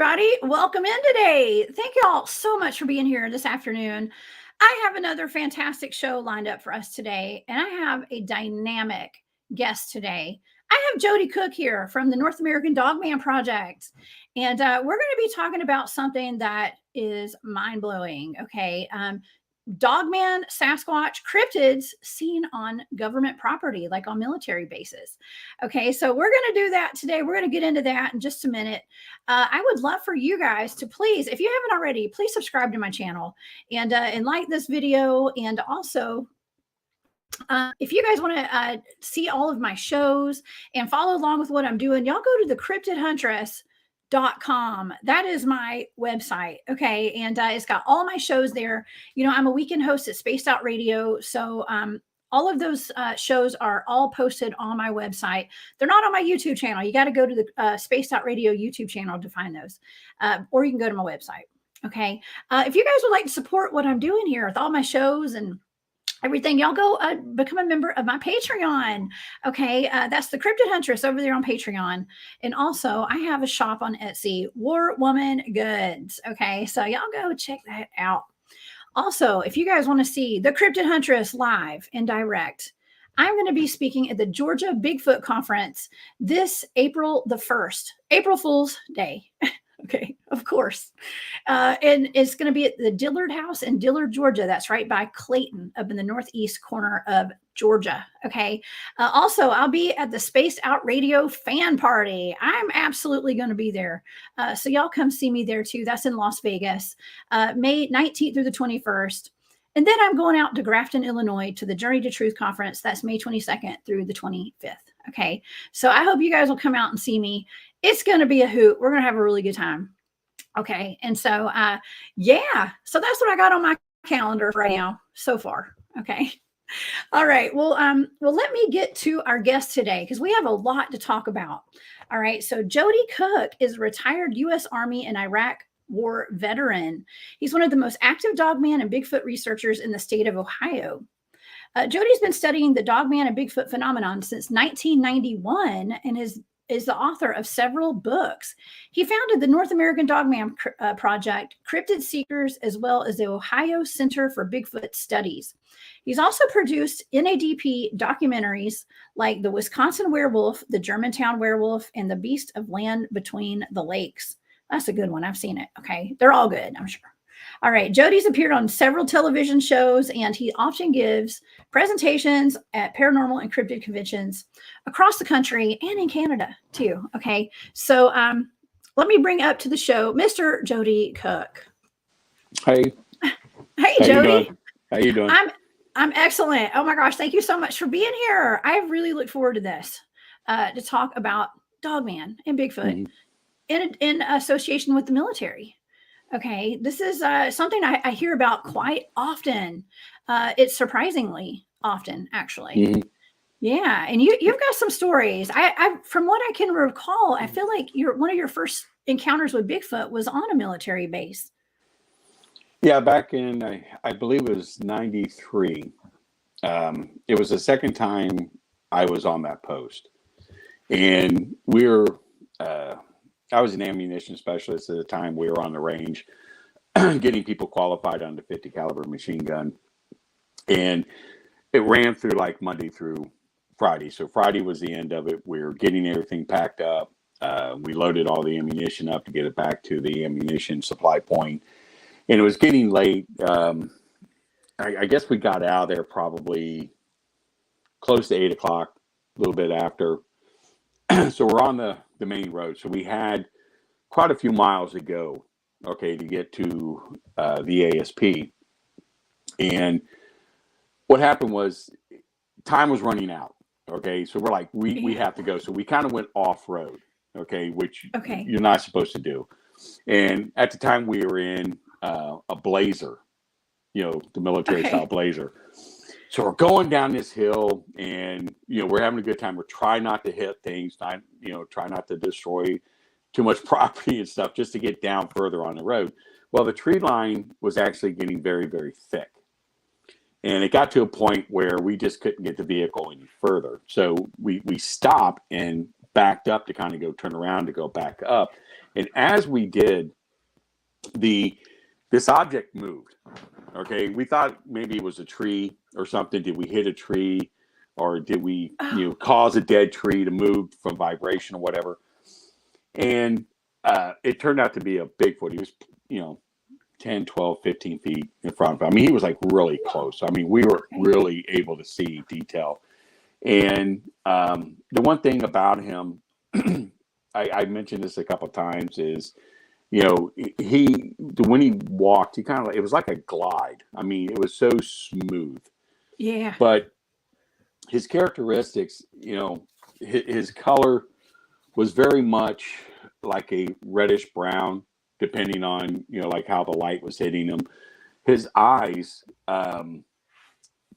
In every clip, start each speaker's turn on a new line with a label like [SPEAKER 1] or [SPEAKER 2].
[SPEAKER 1] everybody. Welcome in today. Thank you all so much for being here this afternoon. I have another fantastic show lined up for us today, and I have a dynamic guest today. I have Joedy Cook here from the North American Dogman Project, and we're going to be talking about something that is mind-blowing, okay? Dogman Sasquatch cryptids seen on government property, like on military bases. Okay, so we're going to do that today. We're going to get into that in just a minute. I would love for you guys to please, if you haven't already, please subscribe to my channel and like this video. And also, if you guys want to see all of my shows and follow along with what I'm doing, y'all go to the Huntress.com. That is my website. Okay. And it's got all my shows there. You know, I'm a weekend host at Spaced Out Radio. So all of those shows are all posted on my website. They're not on my YouTube channel. You got to go to the Spaced Out Radio YouTube channel to find those. Or you can go to my website. Okay. If you guys would like to support what I'm doing here with all my shows and everything, y'all go become a member of my Patreon. Okay, that's the Cryptid Huntress over there on Patreon. And also, I have a shop on Etsy, War Woman Goods. Okay, so y'all go check that out. Also, if you guys want to see the Cryptid Huntress live and direct, I'm going to be speaking at the Georgia Bigfoot Conference this April the 1st, April Fool's Day. Okay, of course. And it's going to be at the Dillard House in Dillard, Georgia. That's right by Clayton, up in the northeast corner of Georgia. Okay. Also, I'll be at the Spaced Out Radio fan party. I'm absolutely going to be there. So y'all come see me there too. That's in Las Vegas, May 19th through the 21st. And then I'm going out to Grafton, Illinois to the Journey to Truth conference. That's May 22nd through the 25th. Okay. So I hope you guys will come out and see me. It's going to be a hoot. We're going to have a really good time. Okay. And so, yeah, so that's what I got on my calendar right now so far. Okay. All right. Well, let me get to our guest today because we have a lot to talk about. All right. So Joedy Cook is a retired U.S. Army and Iraq War veteran. He's one of the most active Dogman and Bigfoot researchers in the state of Ohio. Joedy's been studying the Dogman and Bigfoot phenomenon since 1991 and is the author of several books. He founded the North American Dogman Project, Cryptid Seekers, as well as the Ohio Center for Bigfoot Studies. He's also produced NADP documentaries like the Wisconsin Werewolf, the Germantown Werewolf, and the Beast of Land Between the Lakes. That's a good one. I've seen it. Okay. They're all good, I'm sure. All right. Jody's appeared on several television shows, and he often gives presentations at paranormal and cryptid conventions across the country and in Canada too. Okay. So let me bring up to the show, Mr. Joedy Cook.
[SPEAKER 2] Hey.
[SPEAKER 1] Hey, Joedy.
[SPEAKER 2] How you doing?
[SPEAKER 1] I'm excellent. Oh my gosh. Thank you so much for being here. I really look forward to this, to talk about Dogman and Bigfoot in association with the military. Okay, this is something I hear about quite often. It's surprisingly often, actually. Yeah, and you've got some stories. I from what I can recall, I feel like one of your first encounters with Bigfoot was on a military base.
[SPEAKER 2] Yeah, back in I believe it was '93. It was the second time I was on that post, and I was an ammunition specialist at the time. We were on the range getting people qualified on the 50 caliber machine gun. And it ran through like Monday through Friday. So Friday was the end of it. We were getting everything packed up. We loaded all the ammunition up to get it back to the ammunition supply point. And it was getting late. I guess we got out of there probably close to 8 o'clock, a little bit after. So we're on the main road. So we had quite a few miles to go, okay, to get to the A.S.K. And what happened was time was running out, okay? So we're like, we have to go. So we kind of went off-road, okay, which you're not supposed to do. And at the time we were in a Blazer, you know, the military-style Blazer. So we're going down this hill and, you know, we're having a good time. We're trying not to hit things, try not to destroy too much property and stuff just to get down further on the road. Well, the tree line was actually getting very, very thick. And it got to a point where we just couldn't get the vehicle any further. So we stopped and backed up to kind of go turn around to go back up. And as we did, this object moved. Okay, we thought maybe it was a tree or something. Did we hit a tree, or did we cause a dead tree to move from vibration or whatever? And it turned out to be a Bigfoot. He was 10, 12, 15 feet in front of him. I mean, he was like really close. I mean, we were really able to see detail. And the one thing about him, I mentioned this a couple of times, is when he walked, he kind of, it was like a glide. I mean, it was so smooth.
[SPEAKER 1] Yeah.
[SPEAKER 2] But his characteristics, his color was very much like a reddish brown, depending on, like how the light was hitting him. His eyes,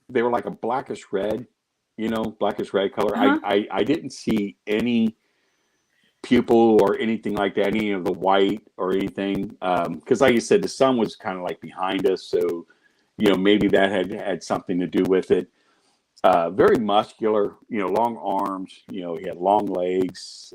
[SPEAKER 2] they were like a blackish red color. I didn't see any pupil or anything like that, any of the white or anything. Because like you said, the sun was kind of like behind us. So, maybe that had something to do with it. Very muscular, long arms, he had long legs.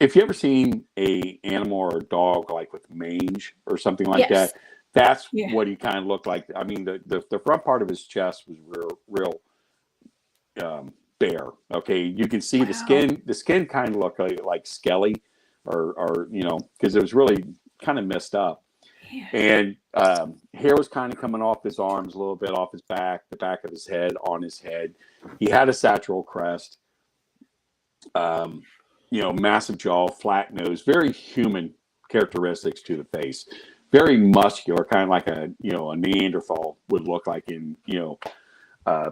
[SPEAKER 2] If you ever seen a animal or a dog like with mange or something like that, that's what he kind of looked like. I mean, the front part of his chest was real bare. Okay, you can see the skin. The skin kind of looked like skelly, or because it was really kind of messed up. Yeah. And hair was kind of coming off his arms, a little bit off his back, the back of his head, on his head. He had a satchel crest. Massive jaw, flat nose, very human characteristics to the face. Very muscular, kind of like a Neanderthal would look like in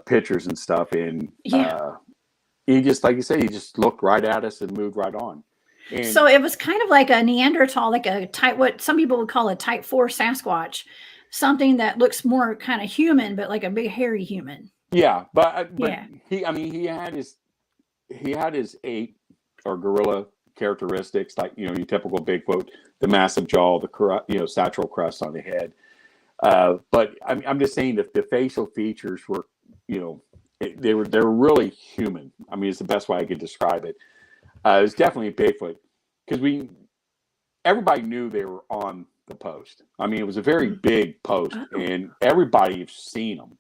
[SPEAKER 2] pictures and stuff. And he just, like you say, he just looked right at us and moved right on. And
[SPEAKER 1] so it was kind of like a Neanderthal, like a type, what some people would call a type 4 Sasquatch, something that looks more kind of human, but like a big hairy human.
[SPEAKER 2] Yeah, but he had his ape or gorilla characteristics, like your typical Bigfoot, the massive jaw, the satchel crest on the head. But I'm just saying that the facial features were, they were really human. I mean, it's the best way I could describe it. It was definitely a Bigfoot, because everybody knew they were on the post. I mean, it was a very big post, and everybody has seen them.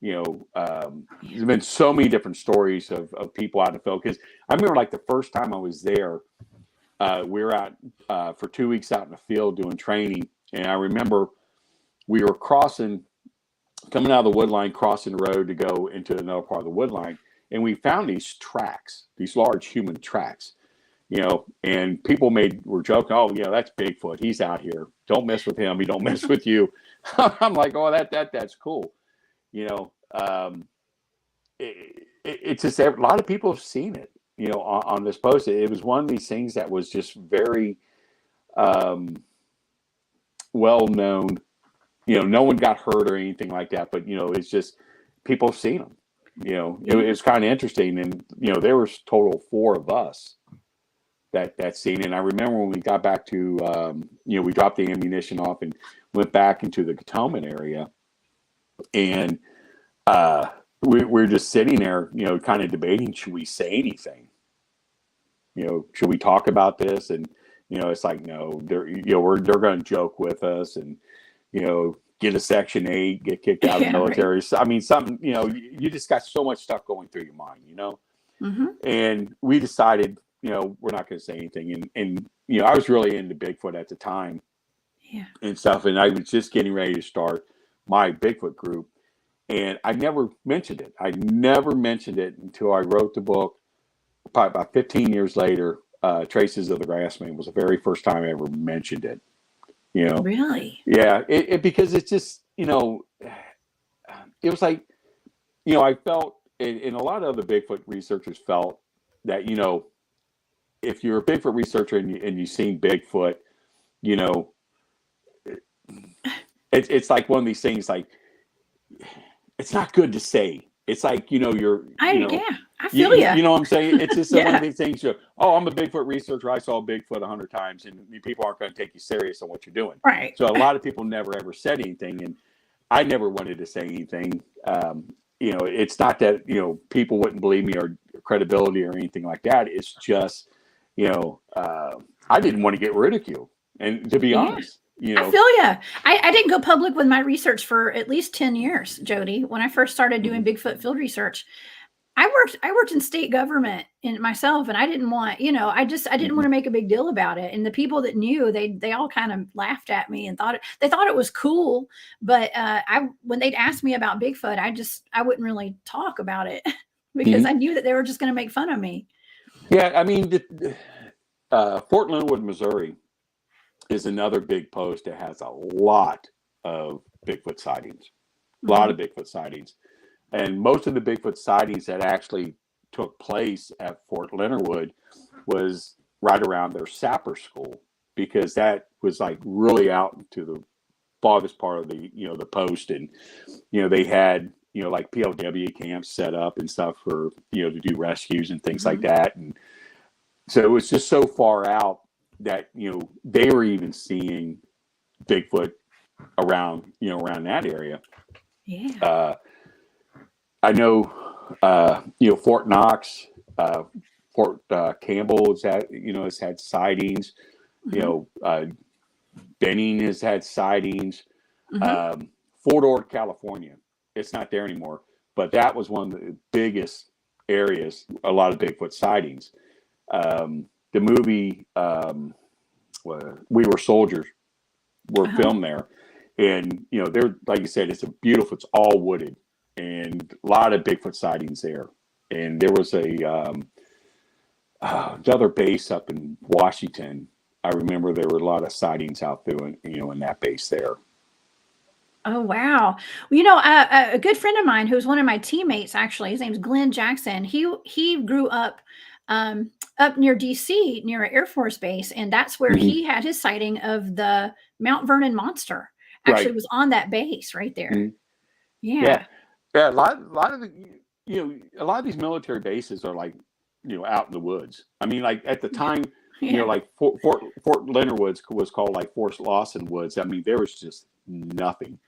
[SPEAKER 2] There's been so many different stories of people out in the field. Because I remember, like, the first time I was there, we were out for 2 weeks out in the field doing training, and I remember we were coming out of the wood line, crossing the road to go into another part of the wood line, and we found these tracks, these large human tracks, and people were joking, "Oh, that's Bigfoot. He's out here. Don't mess with him. He don't mess with you." I'm like, "Oh, that's cool." It's just a lot of people have seen it, on this post. It was one of these things that was just very well known. No one got hurt or anything like that, but it's just people have seen them. It was kind of interesting, and there was total 4 of us that seen it. And I remember when we got back to we dropped the ammunition off and went back into the Potomac area, and we're just sitting there, kind of debating, should we say anything? Should we talk about this? And it's like, no, they're going to joke with us, and get a Section 8, get kicked out of the military. Right. So, I mean, something, you just got so much stuff going through your mind,
[SPEAKER 1] Mm-hmm.
[SPEAKER 2] And we decided, we're not going to say anything. And I was really into Bigfoot at the time, and stuff. And I was just getting ready to start my Bigfoot group. And I never mentioned it. I never mentioned it until I wrote the book. Probably about 15 years later, Traces of the Grassman was the very first time I ever mentioned it.
[SPEAKER 1] Really?
[SPEAKER 2] Yeah, because it's just, it was like, I felt, and a lot of other Bigfoot researchers felt that, if you're a Bigfoot researcher and you've seen Bigfoot, it's like one of these things, like, it's not good to say. It's like,
[SPEAKER 1] I feel you.
[SPEAKER 2] You know what I'm saying? It's just one of these things. I'm a Bigfoot researcher. I saw Bigfoot 100 times, and people aren't going to take you serious on what you're doing.
[SPEAKER 1] Right.
[SPEAKER 2] So a lot of people never ever said anything, and I never wanted to say anything. it's not that, people wouldn't believe me or credibility or anything like that. It's just, I didn't want to get ridiculed. And to be honest,
[SPEAKER 1] I feel you. I didn't go public with my research for at least 10 years, Joedy. When I first started doing Bigfoot field research, I worked in state government in myself, and I didn't want, I didn't want to make a big deal about it. And the people that knew, they all kind of laughed at me and they thought it was cool. But when they'd ask me about Bigfoot, I wouldn't really talk about it because I knew that they were just going to make fun of me.
[SPEAKER 2] Yeah, I mean, Fort Leonard, Missouri, is another big post that has a lot of Bigfoot sightings. A lot of Bigfoot sightings. And most of the Bigfoot sightings that actually took place at Fort Leonard was right around their sapper school, because that was like really out into the farthest part of the, the post. And, they had, like PLW camps set up and stuff for, to do rescues and things like that. And so it was just so far out that, they were even seeing Bigfoot around, around that area.
[SPEAKER 1] Yeah.
[SPEAKER 2] I know, Fort Knox, Fort Campbell has had sightings. Benning has had sightings. Fort Ord, California, it's not there anymore, but that was one of the biggest areas, a lot of Bigfoot sightings. The movie We Were Soldiers were filmed there, and they're, like you said, it's all wooded, and a lot of Bigfoot sightings there. And there was another base up in Washington. I remember there were a lot of sightings out there, in that base there.
[SPEAKER 1] Oh, wow. Well, a good friend of mine who's one of my teammates, actually, his name's Glenn Jackson. He grew up up near DC, near an Air Force base, and that's where he had his sighting of the Mount Vernon monster. Actually, was on that base right there. Yeah.
[SPEAKER 2] A lot of the, a lot of these military bases are like, out in the woods. I mean, like at the time, like Fort Leonard Woods was called like Fort Lawson Woods. I mean, there was just nothing,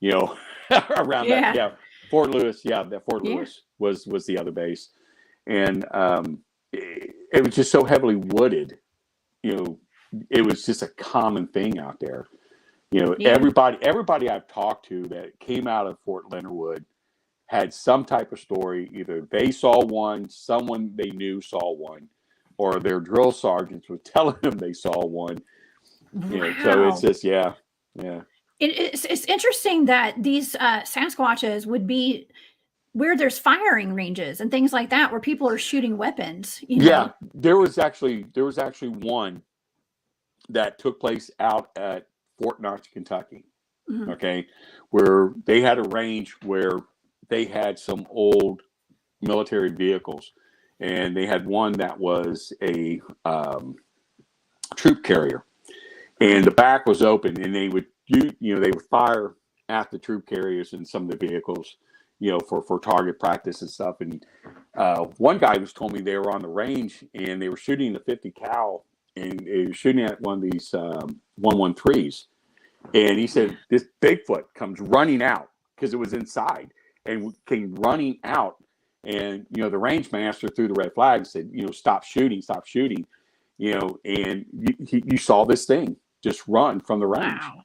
[SPEAKER 2] around that. Yeah. Fort Lewis. Yeah. That Fort Lewis was the other base. And it was just so heavily wooded, it was just a common thing out there. Everybody I've talked to that came out of Fort Leonard Wood had some type of story. Either they saw one, someone they knew saw one, or their drill sergeants were telling them they saw one. So it's just, yeah.
[SPEAKER 1] It's interesting that these Sasquatches would be where there's firing ranges and things like that, where people are shooting weapons.
[SPEAKER 2] Yeah, there was actually one that took place out at Fort Knox, Kentucky. Okay, where they had a range where they had some old military vehicles, and they had one that was a troop carrier, and the back was open, and they would they would fire at the troop carriers and some of the vehicles, for target practice and stuff. And one guy was told me they were on the range and they were shooting the 50 cal, and they were shooting at one of these 113s. And he said this Bigfoot comes running out, because it was inside, and came running out. And, the range master threw the red flag and said, stop shooting. And you saw this thing just run from the range.
[SPEAKER 1] Wow.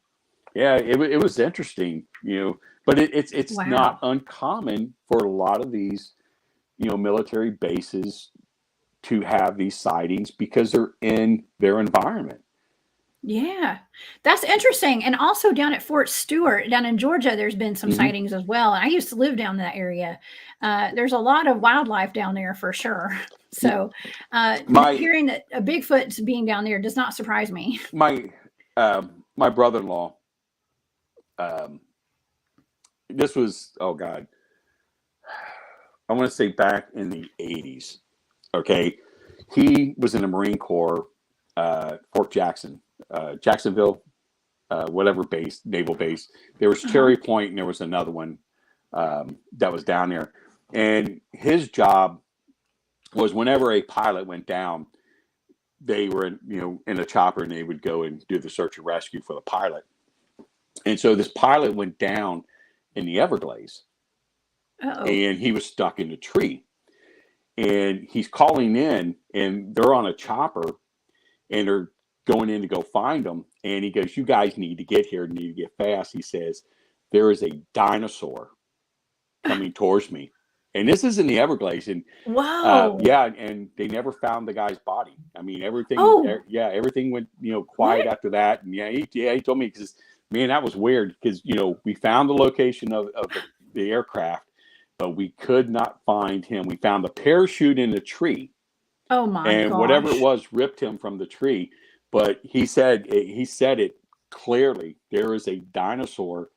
[SPEAKER 2] Yeah, it was interesting, but it's not uncommon for a lot of these, military bases to have these sightings because they're in their environment.
[SPEAKER 1] Yeah, that's interesting. And also down at Fort Stewart, down in Georgia, there's been some sightings as well. I used to live down in that area. There's a lot of wildlife down there for sure. So hearing that a Bigfoot's being down there does not surprise me.
[SPEAKER 2] My brother-in-law, this was, oh God, I want to say back in the 80s. Okay. He was in the Marine Corps, Fort Jackson, Jacksonville, whatever base, naval base. There was Cherry Point, and there was another one that was down there. And his job was, whenever a pilot went down, they were in a chopper, and they would go and do the search and rescue for the pilot. And so this pilot went down in the Everglades.
[SPEAKER 1] Uh-oh.
[SPEAKER 2] and he was stuck in a tree. And he's calling in, and they're on a chopper, and they're going in to go find him. And he goes, "You guys need to get here, need to get fast." He says, "There is a dinosaur coming towards me." And this is in the Everglades. And
[SPEAKER 1] Whoa.
[SPEAKER 2] yeah, and they never found the guy's body. I mean, everything,
[SPEAKER 1] Oh.
[SPEAKER 2] everything went, quiet
[SPEAKER 1] What?
[SPEAKER 2] after that. And he told me, because, man, that was weird, because, we found the location of the aircraft, but we could not find him. We found the parachute in the tree.
[SPEAKER 1] Oh my
[SPEAKER 2] And whatever it
[SPEAKER 1] gosh.
[SPEAKER 2] was ripped him from the tree. But he said it clearly. There is a dinosaur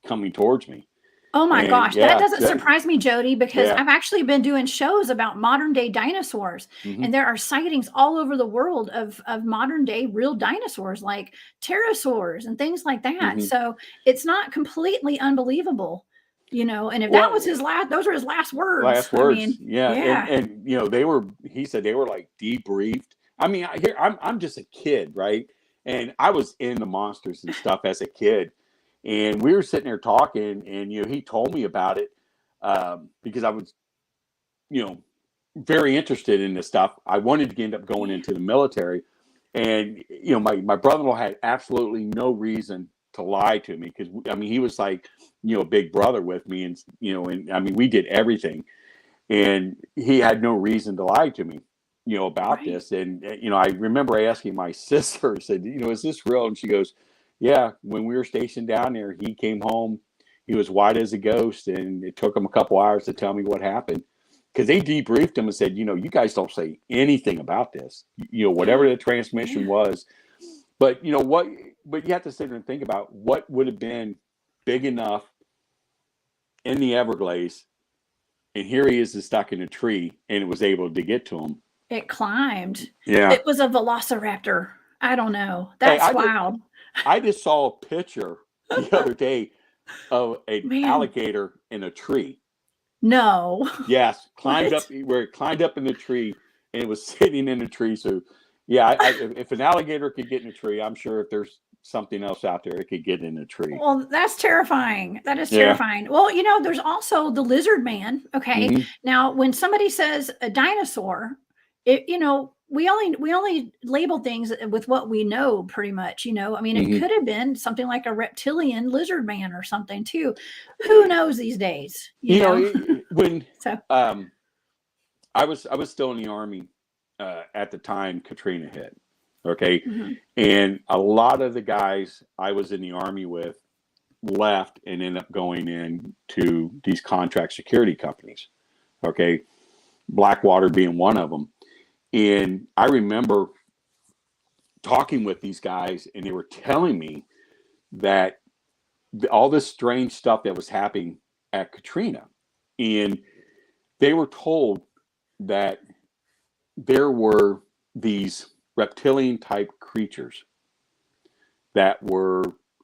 [SPEAKER 2] coming towards me.
[SPEAKER 1] Oh my
[SPEAKER 2] And
[SPEAKER 1] gosh,
[SPEAKER 2] yeah,
[SPEAKER 1] that doesn't surprise me, Joedy, because
[SPEAKER 2] Yeah.
[SPEAKER 1] I've actually been doing shows about modern day dinosaurs,
[SPEAKER 2] Mhm.
[SPEAKER 1] and there are sightings all over the world of modern day real dinosaurs like pterosaurs and things like that.
[SPEAKER 2] Mhm.
[SPEAKER 1] So it's not completely unbelievable, and if that
[SPEAKER 2] Well,
[SPEAKER 1] was those are his last words.
[SPEAKER 2] last
[SPEAKER 1] I
[SPEAKER 2] words.
[SPEAKER 1] mean,
[SPEAKER 2] Yeah.
[SPEAKER 1] yeah.
[SPEAKER 2] And he said they were like debriefed. I mean, I'm just a kid, right? And I was in the monsters and stuff as a kid. And we were sitting there talking, and he told me about it, because I was, very interested in this stuff. I wanted to end up going into the military, and my brother-in-law had absolutely no reason to lie to me, because I mean, he was like, big brother with me, and and I mean, we did everything, and he had no reason to lie to me, about
[SPEAKER 1] Right.
[SPEAKER 2] this. And I remember asking my sister, said, "Is this real?" And she goes, "Yeah, when we were stationed down there, he came home, he was white as a ghost, and it took him a couple hours to tell me what happened." Because they debriefed him and said, "You guys don't say anything about this, whatever the transmission
[SPEAKER 1] Yeah.
[SPEAKER 2] was." But what? But you have to sit there and think about what would have been big enough in the Everglades, and here he is stuck in a tree, and it was able to get to him.
[SPEAKER 1] It climbed.
[SPEAKER 2] Yeah.
[SPEAKER 1] It was a velociraptor. I don't know.
[SPEAKER 2] Hey,
[SPEAKER 1] That's wild.
[SPEAKER 2] I just saw a picture the other day of an
[SPEAKER 1] Man,
[SPEAKER 2] alligator in a tree.
[SPEAKER 1] no.
[SPEAKER 2] Yes, climbed
[SPEAKER 1] What?
[SPEAKER 2] up where it climbed up in the tree, and it was sitting in the tree. So, yeah, if an alligator could get in a tree, I'm sure if there's something else out there, it could get in a tree.
[SPEAKER 1] Well, that's terrifying. That is
[SPEAKER 2] Yeah.
[SPEAKER 1] terrifying. Well, there's also the lizard man. Okay.
[SPEAKER 2] Mhm.
[SPEAKER 1] Now, when somebody says a dinosaur, we only label things with what we know pretty much. I mean, it
[SPEAKER 2] Mhm.
[SPEAKER 1] could have been something like a reptilian lizard man or something too. Who knows these days,
[SPEAKER 2] When
[SPEAKER 1] So,
[SPEAKER 2] I was still in the Army at the time Katrina hit. Okay.
[SPEAKER 1] mhm.
[SPEAKER 2] And a lot of the guys I was in the Army with left and ended up going in to these contract security companies. Okay. Blackwater being one of them. And I remember talking with these guys, and they were telling me that all this strange stuff that was happening at Katrina. And they were told that there were these reptilian type creatures that were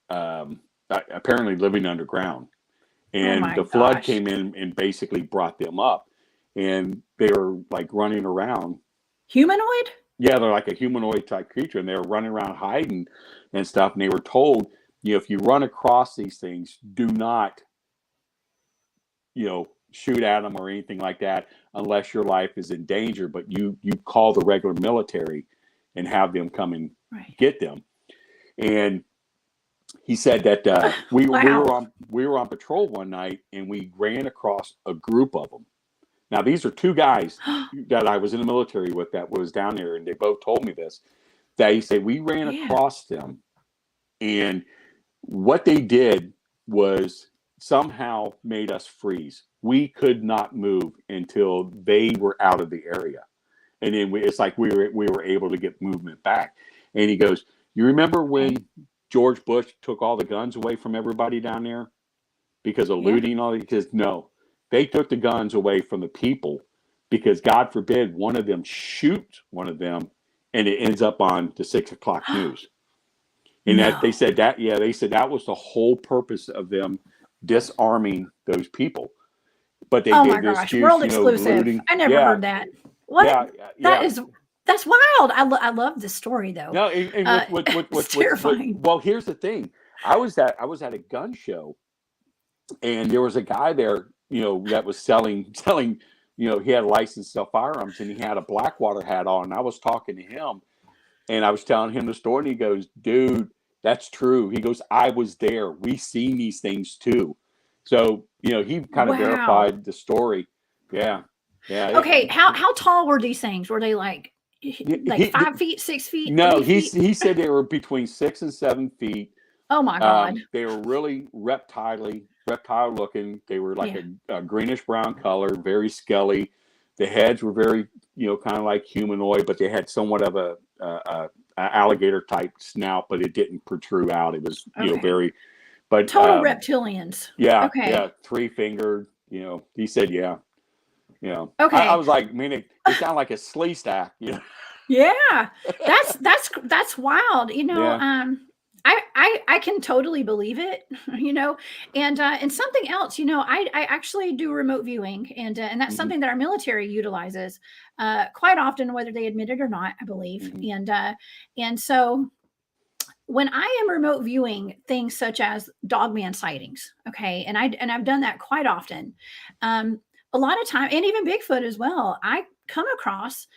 [SPEAKER 2] apparently living underground.
[SPEAKER 1] Oh
[SPEAKER 2] And
[SPEAKER 1] my
[SPEAKER 2] the flood
[SPEAKER 1] gosh.
[SPEAKER 2] came in and basically brought them up. And they were like running around.
[SPEAKER 1] Humanoid?
[SPEAKER 2] Yeah, they're like a humanoid type creature, and they were running around hiding and stuff. And they were told, if you run across these things, do not, shoot at them or anything like that unless your life is in danger. But you call the regular military and have them come and
[SPEAKER 1] Right.
[SPEAKER 2] get them. And he said that
[SPEAKER 1] Wow.
[SPEAKER 2] we were on patrol one night, and we ran across a group of them. Now, these are two guys that I was in the military with that was down there, and they both told me this. That he said we ran
[SPEAKER 1] Yeah.
[SPEAKER 2] across them, and what they did was somehow made us freeze. We could not move until they were out of the area, and then it's like we were able to get movement back. And he goes, "You remember when George Bush took all the guns away from everybody down there because of
[SPEAKER 1] Yeah.
[SPEAKER 2] looting all?" He says, "No, they took the guns away from the people because God forbid one of them shoots one of them, and it ends up on the 6 o'clock news." And that they
[SPEAKER 1] No.
[SPEAKER 2] said that was the whole purpose of them disarming those people. But they
[SPEAKER 1] Oh
[SPEAKER 2] gave
[SPEAKER 1] my
[SPEAKER 2] the
[SPEAKER 1] gosh,
[SPEAKER 2] excuse,
[SPEAKER 1] world exclusive.
[SPEAKER 2] looting.
[SPEAKER 1] I never
[SPEAKER 2] Yeah,
[SPEAKER 1] heard that. What?
[SPEAKER 2] yeah,
[SPEAKER 1] That
[SPEAKER 2] yeah.
[SPEAKER 1] is that's wild. I love this story though.
[SPEAKER 2] No, and
[SPEAKER 1] It's terrifying.
[SPEAKER 2] well, here's the thing. I was at a gun show, and there was a guy there that was selling, he had a license to sell firearms, and he had a Blackwater hat on. And I was talking to him, and I was telling him the story, and he goes, "Dude, that's true." He goes, "I was there. We seen these things too." So, he kind of verified the story. Yeah. Yeah.
[SPEAKER 1] Okay. How tall were these things? Were they like 5 feet, 6 feet?
[SPEAKER 2] No, he said they were between 6 and 7 feet.
[SPEAKER 1] Oh my God.
[SPEAKER 2] They were really reptile looking. They were like a greenish brown color, very scaly. The heads were very, kind of like humanoid, but they had somewhat of a alligator type snout, but it didn't protrude out. It was, very, but
[SPEAKER 1] total reptilians.
[SPEAKER 2] Yeah.
[SPEAKER 1] Okay.
[SPEAKER 2] Yeah. 3-fingered, he said, yeah.
[SPEAKER 1] Okay.
[SPEAKER 2] I was like, man, it sounded like a slee stack,
[SPEAKER 1] Yeah. That's wild. I can totally believe it, and something else, I actually do remote viewing, and that's something that our military utilizes quite often, whether they admit it or not, I believe. And so when I am remote viewing things such as Dogman sightings, okay, and I've done that quite often, a lot of time, and even Bigfoot as well, I come across,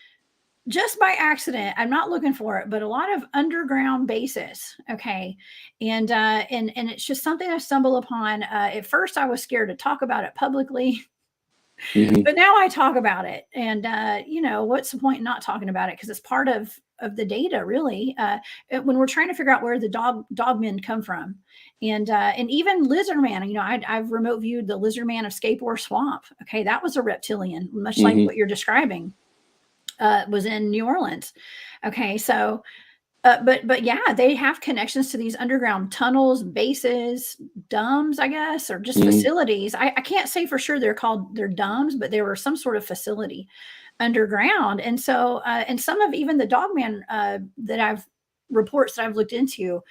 [SPEAKER 1] just by accident, I'm not looking for it, but a lot of underground bases. Okay. And it's just something I stumble upon. At first I was scared to talk about it publicly, but now I talk about it. And, what's the point in not talking about it? Because it's part of the data, really, when we're trying to figure out where the dogmen come from. And even lizard man, I've remote viewed the lizard man of Skateboard Swamp. Okay. That was a reptilian, much like what you're describing. Was in New Orleans. Okay. So, but yeah, they have connections to these underground tunnels, bases, dumbs, I guess, or just facilities. I can't say for sure they're dumbs, but they were some sort of facility underground. And so, and some of even the Dogman reports that I've looked into,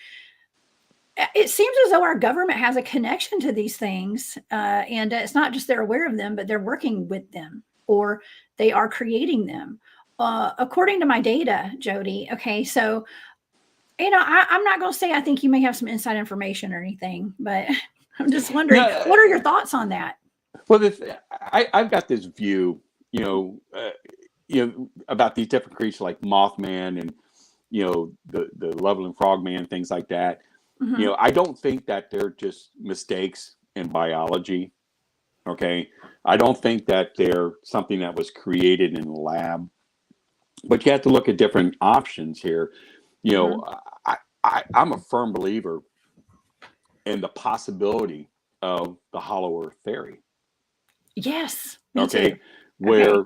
[SPEAKER 1] it seems as though our government has a connection to these things. And it's not just they're aware of them, but they're working with them, or they are creating them. According to my data, Joedy. Okay. So, I'm not going to say I think you may have some inside information or anything, but I'm just wondering, what are your thoughts on that?
[SPEAKER 2] Well, I've got this view, about these different creatures like Mothman and, the Loveland Frogman, things like that. I don't think that they're just mistakes in biology. Okay. I don't think that they're something that was created in the lab, but you have to look at different options here. I'm a firm believer in the possibility of the hollow earth theory.
[SPEAKER 1] Yes.
[SPEAKER 2] Okay. Where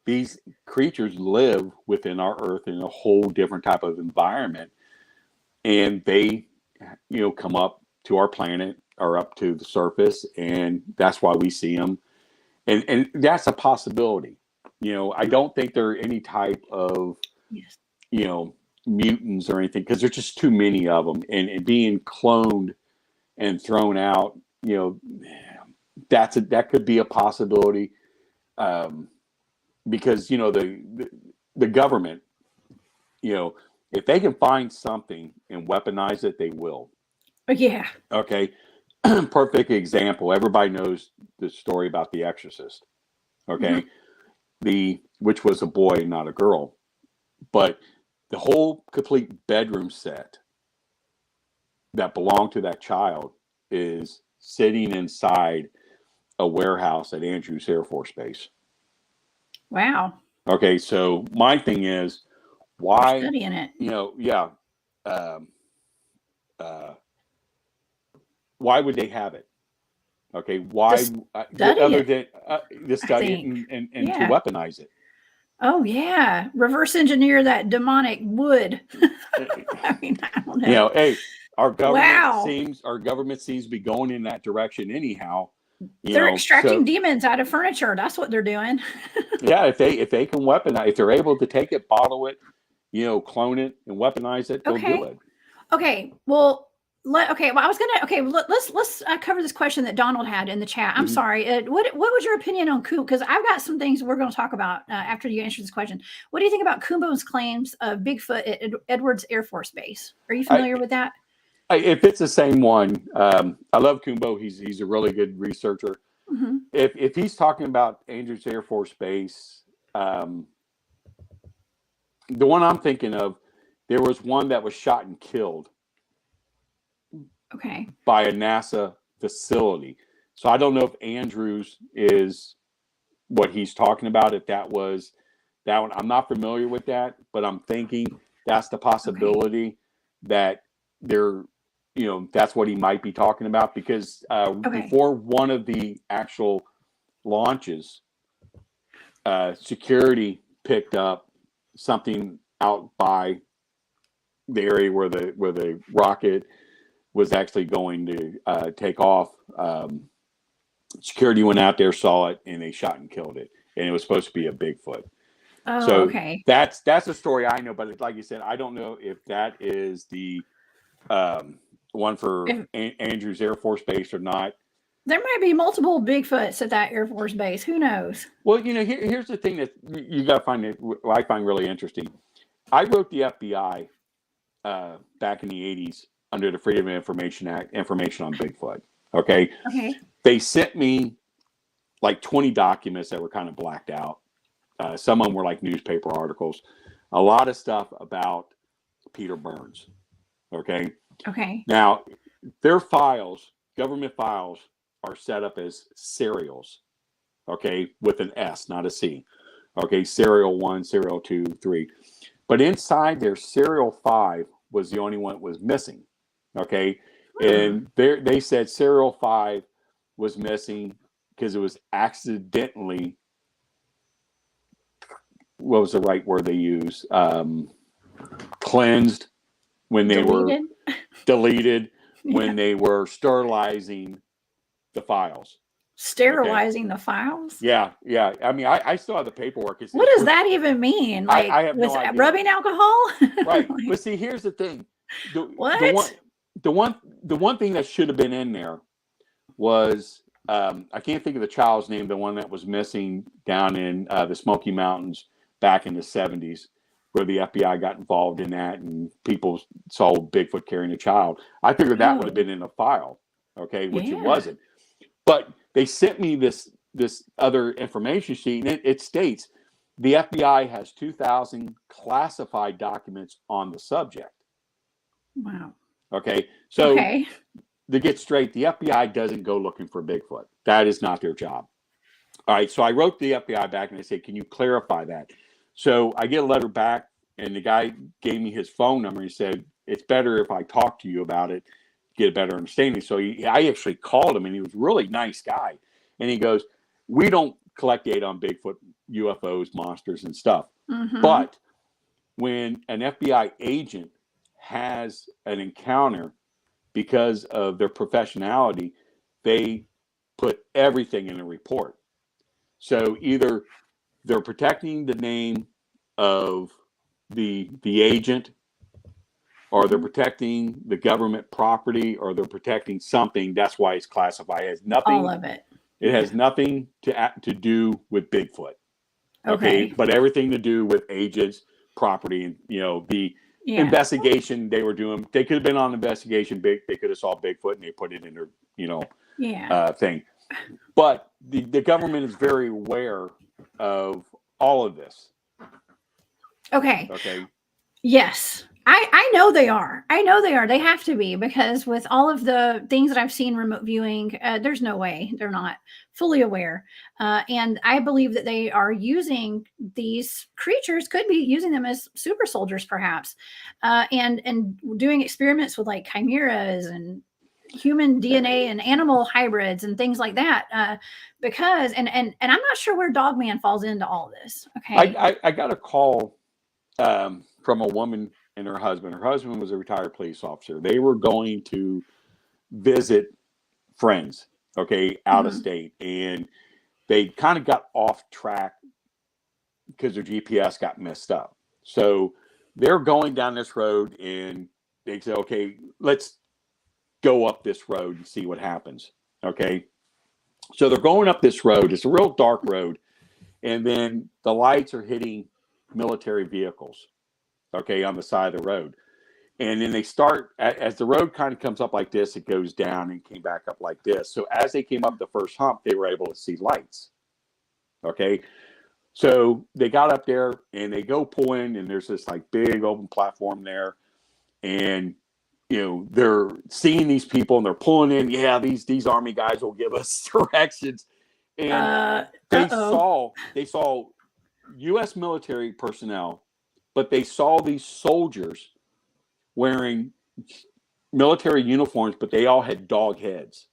[SPEAKER 2] these creatures live within our earth in a whole different type of environment, and they, come up to our planet or up to the surface, and that's why we see them. And that's a possibility. I don't think there are any type of, mutants or anything, because there's just too many of them, and being cloned and thrown out, that could be a possibility, because, the government, if they can find something and weaponize it, they will.
[SPEAKER 1] Yeah.
[SPEAKER 2] Okay. Perfect example. Everybody knows the story about The Exorcist. Okay. Which was a boy, not a girl, but the whole complete bedroom set that belonged to that child is sitting inside a warehouse at Andrews Air Force Base.
[SPEAKER 1] Wow.
[SPEAKER 2] Okay. So my thing is, why,
[SPEAKER 1] you're studying it.
[SPEAKER 2] Why would they have it? Okay, why other than to study it and to weaponize it?
[SPEAKER 1] Oh yeah, reverse engineer that demonic wood. I don't know.
[SPEAKER 2] Hey, our government seems to be going in that direction anyhow.
[SPEAKER 1] They're extracting demons out of furniture. That's what they're doing.
[SPEAKER 2] Yeah, if they can weaponize, if they're able to take it, bottle it, clone it, and weaponize it, they'll do it.
[SPEAKER 1] Okay. Well, let's cover this question that Donald had in the chat. I'm sorry. What was your opinion on Coombe? Because I've got some things we're going to talk about after you answer this question. What do you think about Coombe's claims of Bigfoot at Edwards Air Force Base? Are you familiar with that?
[SPEAKER 2] If it's the same one, I love Coombe. He's a really good researcher.
[SPEAKER 1] Mm-hmm.
[SPEAKER 2] if he's talking about Andrews Air Force Base, the one I'm thinking of, there was one that was shot and killed
[SPEAKER 1] Okay.
[SPEAKER 2] by a NASA facility. So I don't know if Andrews is what he's talking about. If that was that one, I'm not familiar with that, but I'm thinking that's the possibility that they're, that's what he might be talking about, because before one of the actual launches, security picked up something out by the area where the rocket was actually going to take off. Security went out there, saw it, and they shot and killed it. And it was supposed to be a Bigfoot.
[SPEAKER 1] Oh,
[SPEAKER 2] So
[SPEAKER 1] okay.
[SPEAKER 2] that's a story I know, but like you said, I don't know if that is the one for Andrews Air Force Base or not.
[SPEAKER 1] There might be multiple Bigfoots at that Air Force Base. Who knows?
[SPEAKER 2] Well, here's the thing that you got to find, what I find really interesting. I wrote the FBI back in the 80s under the Freedom of Information Act, information on Bigfoot. Okay.
[SPEAKER 1] Okay.
[SPEAKER 2] They sent me like 20 documents that were kind of blacked out. Some of them were like newspaper articles. A lot of stuff about Peter Burns. Okay.
[SPEAKER 1] Okay.
[SPEAKER 2] Now, their files, government files, are set up as serials. Okay, with an S, not a C. Okay, serial 1, serial 2, 3. But inside their serial 5 was the only one that was missing. Okay, and they said serial 5 was missing because it was accidentally, what was the right word they used? Cleansed when they were deleted when they were sterilizing the files.
[SPEAKER 1] Sterilizing the files?
[SPEAKER 2] Yeah. I mean, I still have the paperwork.
[SPEAKER 1] What does that even mean? Like,
[SPEAKER 2] I have no idea.
[SPEAKER 1] Rubbing alcohol?
[SPEAKER 2] Right. But see, here's the thing.
[SPEAKER 1] What?
[SPEAKER 2] The one thing that should have been in there was, I can't think of the child's name, the one that was missing down in the Smoky Mountains back in the 70s, where the FBI got involved in that and people saw Bigfoot carrying a child. I figured that would have been in a file, okay, which it wasn't. But they sent me this other information sheet, and it states the FBI has 2,000 classified documents on the subject.
[SPEAKER 1] Wow.
[SPEAKER 2] Okay, so to get straight, the FBI doesn't go looking for Bigfoot. That is not their job. All right, so I wrote the FBI back and I said, can you clarify that? So I get a letter back, and the guy gave me his phone number. He said, it's better if I talk to you about it, get a better understanding. So I actually called him, and he was a really nice guy. And he goes, we don't collect data on Bigfoot, UFOs, monsters, and stuff. Mm-hmm. But when an FBI agent has an encounter, because of their professionality, they put everything in a report. So either they're protecting the name of the agent, or they're protecting the government property, or they're protecting something. That's why it's classified. It has nothing.
[SPEAKER 1] All of it.
[SPEAKER 2] It has nothing to do with Bigfoot. Okay, but everything to do with agents, property, and the investigation they were doing. They could have been on investigation. They could have saw Bigfoot and they put it in their thing. But the government is very aware of all of this.
[SPEAKER 1] Okay.
[SPEAKER 2] Okay.
[SPEAKER 1] Yes. I know they are. I know they are. They have to be, because with all of the things that I've seen remote viewing, there's no way they're not fully aware. And I believe that they are using these creatures, could be using them as super soldiers, perhaps, and doing experiments with like chimeras and human DNA and animal hybrids and things like that. Because and I'm not sure where Dogman falls into all this. Okay.
[SPEAKER 2] I got a call from a woman and her husband. Her husband was a retired police officer. They were going to visit friends, okay, out of state. And they kind of got off track because their GPS got messed up. So they're going down this road, and they say, okay, let's go up this road and see what happens. Okay. So they're going up this road. It's a real dark road. And then the lights are hitting military vehicles, okay, on the side of the road. And then they start, as the road kind of comes up like this, it goes down and came back up like this. So as they came up the first hump, they were able to see lights. Okay. So they got up there and they go pull in, and there's this like big open platform there. And, you know, they're seeing these people and they're pulling in. Yeah, these Army guys will give us directions. And they saw U.S. military personnel, but they saw these soldiers wearing military uniforms, but they all had dog heads.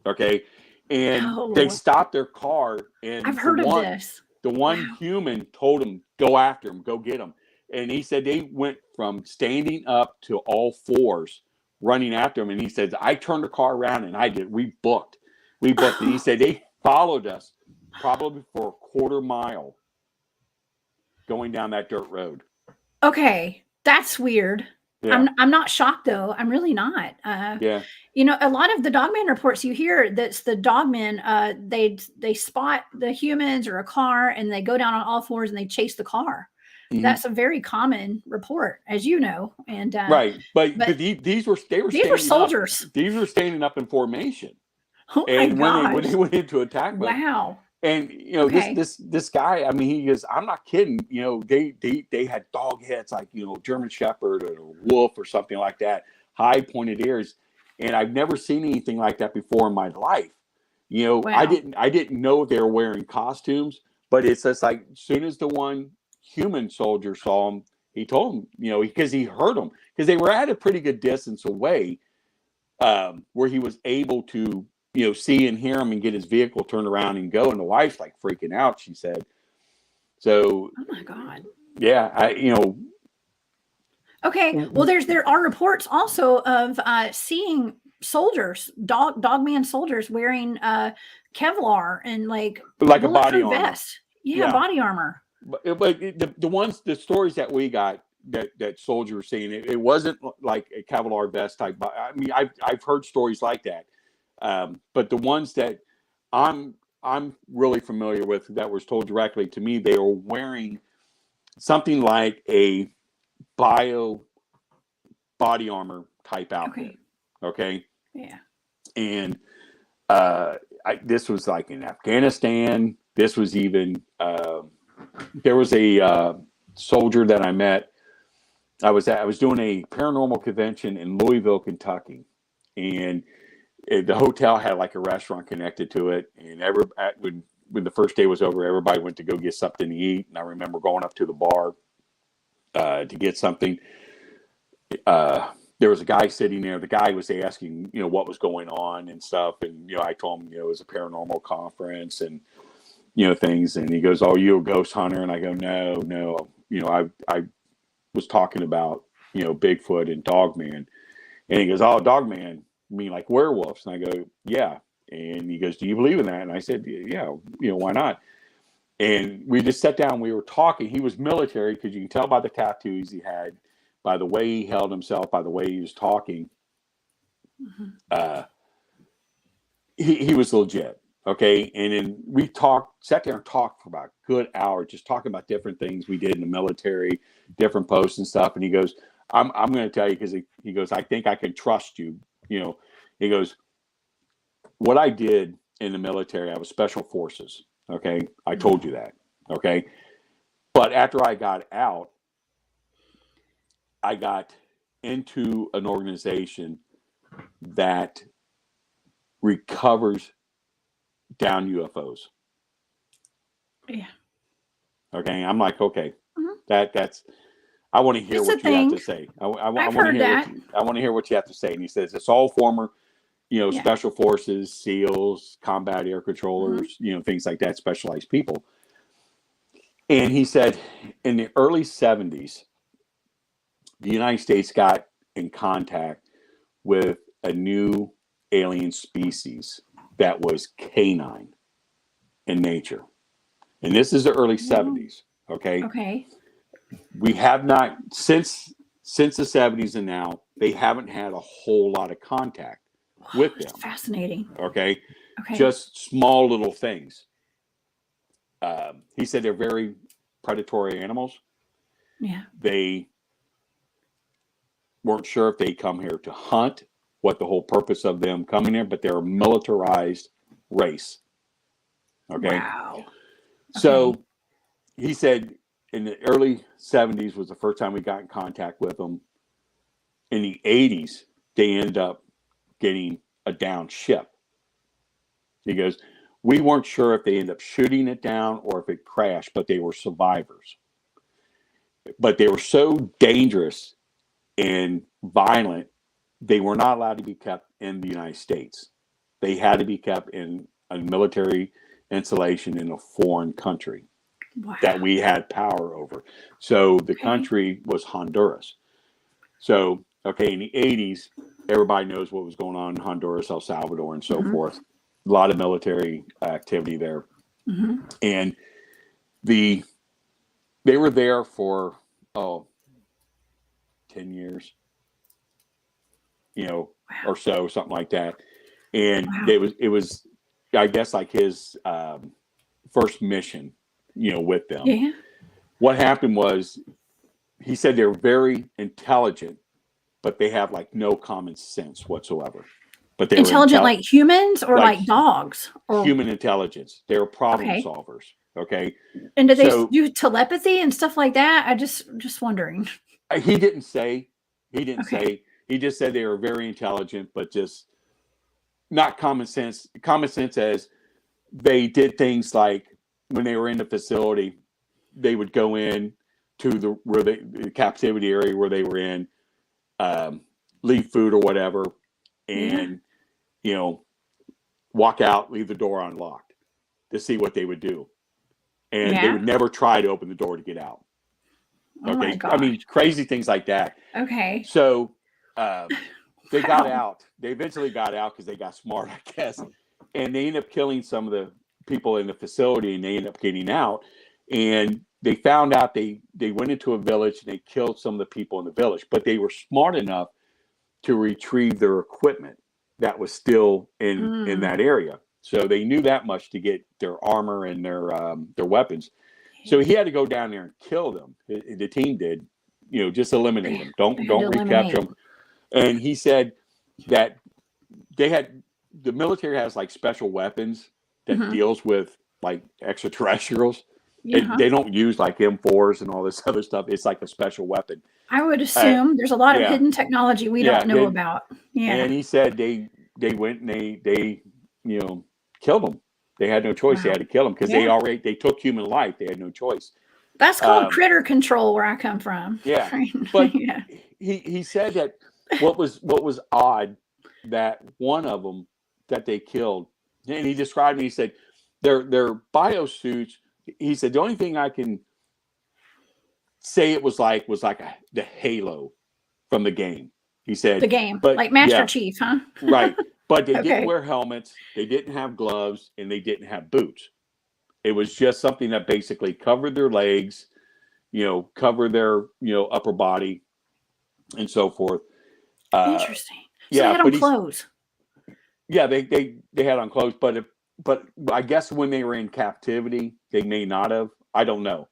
[SPEAKER 2] Okay. And they stopped their car, and
[SPEAKER 1] I've heard of this.
[SPEAKER 2] The one human told him, go after him, go get him. And he said they went from standing up to all fours running after him. And he said, I turned the car around and we booked. And he said they followed us probably for a quarter mile going down that dirt road. Okay.
[SPEAKER 1] That's weird. Yeah. I'm not shocked though. I'm really not.
[SPEAKER 2] Yeah.
[SPEAKER 1] You know, a lot of the dogman reports you hear, that's the dogmen, they spot the humans or a car and they go down on all fours and they chase the car. Mm-hmm. That's a very common report, as you know. And
[SPEAKER 2] right, but these were
[SPEAKER 1] soldiers.
[SPEAKER 2] These were standing up in formation.
[SPEAKER 1] Oh my gosh.
[SPEAKER 2] When they went into attack mode.
[SPEAKER 1] Wow.
[SPEAKER 2] And you know, this guy, I mean, he goes, I'm not kidding. You know, they had dog heads like, you know, German Shepherd or a wolf or something like that, high pointed ears, and I've never seen anything like that before in my life. You know, wow. I didn't know they were wearing costumes, but it's just like as soon as the one human soldier saw him, he told him, you know, because he heard them, because they were at a pretty good distance away, where he was able to, you know, see and hear him and get his vehicle turned around and go. And the wife's like freaking out, she said. So,
[SPEAKER 1] oh my God.
[SPEAKER 2] Yeah, you know.
[SPEAKER 1] Okay. Well, there are reports also of seeing soldiers, dogman soldiers wearing Kevlar and like
[SPEAKER 2] a body armor
[SPEAKER 1] vest. Yeah, body armor.
[SPEAKER 2] But the stories that we got that soldiers were seeing, it wasn't like a Kevlar vest type. I mean, I've heard stories like that. But the ones that I'm really familiar with that was told directly to me, they were wearing something like a bio body armor type outfit. Okay.
[SPEAKER 1] Yeah.
[SPEAKER 2] And this was like in Afghanistan. This was even there was a soldier that I met. I was doing a paranormal convention in Louisville, Kentucky, and the hotel had like a restaurant connected to it, and when the first day was over, everybody went to go get something to eat. And I remember going up to the bar to get something. There was a guy sitting there. The guy was asking, you know, what was going on and stuff, and you know, I told him, you know, it was a paranormal conference and you know things, and he goes, "Oh, you a ghost hunter?" And I go, "No, you know, I was talking about, you know, Bigfoot and Dogman," and he goes, "Oh, Dogman. You mean like werewolves?" And I go, "Yeah." And he goes, "Do you believe in that?" And I said, "Yeah, you know, why not?" And we just sat down, we were talking. He was military, because you can tell by the tattoos he had, by the way he held himself, by the way he was talking. Mm-hmm. He was legit. Okay. And then we sat there and talked for about a good hour, just talking about different things we did in the military, different posts and stuff. And he goes, I'm going to tell you, because he goes, "I think I can trust you." You know, he goes, "What I did in the military, I was special forces. Okay. I told you that. Okay. But after I got out, I got into an organization that recovers down UFOs."
[SPEAKER 1] Yeah.
[SPEAKER 2] Okay. I'm like, okay, that's, I want to hear what you have to say. I want to hear what you have to say. And he says, it's all former, you know, special forces, SEALs, combat air controllers, you know, things like that, specialized people. And he said in the early 70s, the United States got in contact with a new alien species that was canine in nature. And this is the early 70s. Okay.
[SPEAKER 1] Okay.
[SPEAKER 2] We have not, since the 70s and now, they haven't had a whole lot of contact with them.
[SPEAKER 1] Fascinating.
[SPEAKER 2] Okay. Just small little things. He said they're very predatory animals.
[SPEAKER 1] Yeah.
[SPEAKER 2] They weren't sure if they come here to hunt, what the whole purpose of them coming here, but they're a militarized race. Okay.
[SPEAKER 1] Wow.
[SPEAKER 2] So
[SPEAKER 1] Okay.
[SPEAKER 2] he said in the early 70s was the first time we got in contact with them. In the 80s, they ended up getting a down ship. He goes, we weren't sure if they ended up shooting it down or if it crashed, but they were survivors. But they were so dangerous and violent, they were not allowed to be kept in the United States. They had to be kept in a military installation in a foreign country that we had power over. So the country was Honduras. So, okay, in the 80s, everybody knows what was going on in Honduras, El Salvador, and so forth. A lot of military activity there. And they were there for, 10 years, or so, something like that. And it was, I guess, like his first mission, with them.
[SPEAKER 1] Yeah.
[SPEAKER 2] What happened was, he said they were very intelligent, but they have like no common sense whatsoever. But they
[SPEAKER 1] intelligent,
[SPEAKER 2] were
[SPEAKER 1] like humans or like dogs? Or...
[SPEAKER 2] Human intelligence. They were problem solvers. Okay.
[SPEAKER 1] And did they do telepathy and stuff like that? I just wondering.
[SPEAKER 2] He didn't say. He didn't say. He just said they were very intelligent, but just not common sense. Common sense as they did things like when they were in the facility, they would go in to the captivity area where they were in, leave food or whatever, and walk out, leave the door unlocked to see what they would do, and they would never try to open the door to get out.
[SPEAKER 1] Okay,
[SPEAKER 2] oh my gosh. I mean, crazy things like that.
[SPEAKER 1] Okay.
[SPEAKER 2] So they got out. They eventually got out because they got smart, I guess, and they ended up killing some of the people in the facility, and they ended up getting out. And they found out they went into a village and they killed some of the people in the village, but they were smart enough to retrieve their equipment that was still in that area. So they knew that much to get their armor and their weapons. So he had to go down there and kill them. The team did, just eliminate them. Don't recapture them. And he said that the military has like special weapons that deals with like extraterrestrials. They don't use like M4s and all this other stuff. It's like a special weapon.
[SPEAKER 1] I would assume there's a lot of hidden technology we don't know about. Yeah.
[SPEAKER 2] And he said they went and they killed them. They had no choice. They had to kill them because they took human life. They had no choice.
[SPEAKER 1] That's called critter control where I come from.
[SPEAKER 2] Yeah. But he said that what was odd, that one of them that they killed, and he described it, he said their biosuits, he said the only thing I can say it was like the Halo from the game. He said
[SPEAKER 1] the game, but like Master Chief, huh?
[SPEAKER 2] Right. But they didn't wear helmets, they didn't have gloves, and they didn't have boots. It was just something that basically covered their legs, covered their upper body, and so forth.
[SPEAKER 1] Interesting. So they had on clothes.
[SPEAKER 2] Yeah, they had on clothes, but I guess when they were in captivity, they may not have. I don't know.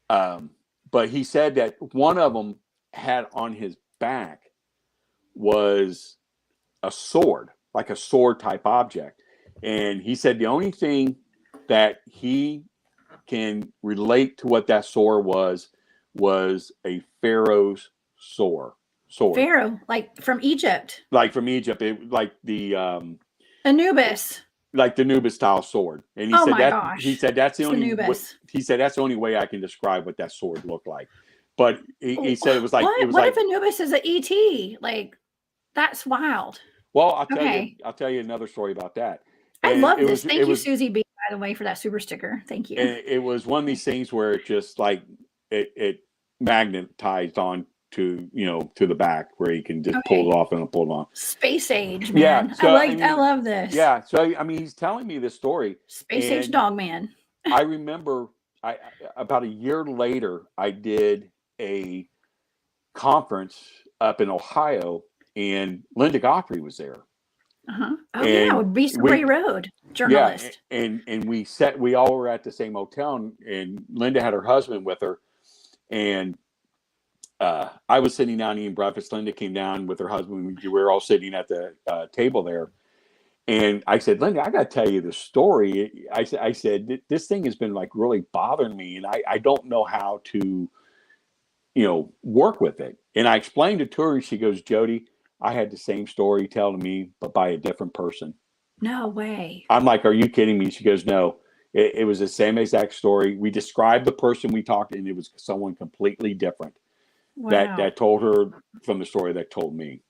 [SPEAKER 2] But he said that one of them had on his back was a sword, like a sword type object. And he said the only thing that he can relate to what that sword was a pharaoh's sword.
[SPEAKER 1] Pharaoh, like from Egypt.
[SPEAKER 2] Like from Egypt, like the
[SPEAKER 1] Anubis.
[SPEAKER 2] Like the Anubis style sword. And he said that's the only he said that's the only way I can describe what that sword looked like. But he said it was like
[SPEAKER 1] what if Anubis is an ET? Like, that's wild.
[SPEAKER 2] Well, I'll tell you another story about that.
[SPEAKER 1] I love this. Thank you, Susie B, by the way, for that super sticker. Thank you.
[SPEAKER 2] And it was one of these things where it just like it magnetized on to the back where you can just pull it off and pull it on.
[SPEAKER 1] Space age, man. Yeah, so, I love this.
[SPEAKER 2] Yeah, so I mean, he's telling me this story.
[SPEAKER 1] Space age Dogman.
[SPEAKER 2] I remember about a year later, I did a conference up in Ohio, and Linda Godfrey was there.
[SPEAKER 1] Oh yeah, with Beast Ray Road, journalist.
[SPEAKER 2] Yeah, and we all were at the same hotel, and Linda had her husband with her, and I was sitting down eating breakfast. Linda came down with her husband. We were all sitting at the table there. And I said, Linda, I got to tell you the story. I said, this thing has been like really bothering me. And I don't know how to, work with it. And I explained it to her. And she goes, Joedy, I had the same story tell to me, but by a different person.
[SPEAKER 1] No way.
[SPEAKER 2] I'm like, are you kidding me? She goes, no, it was the same exact story. We described the person we talked to, and it was someone completely different.
[SPEAKER 1] Wow.
[SPEAKER 2] That told her from the story that told me.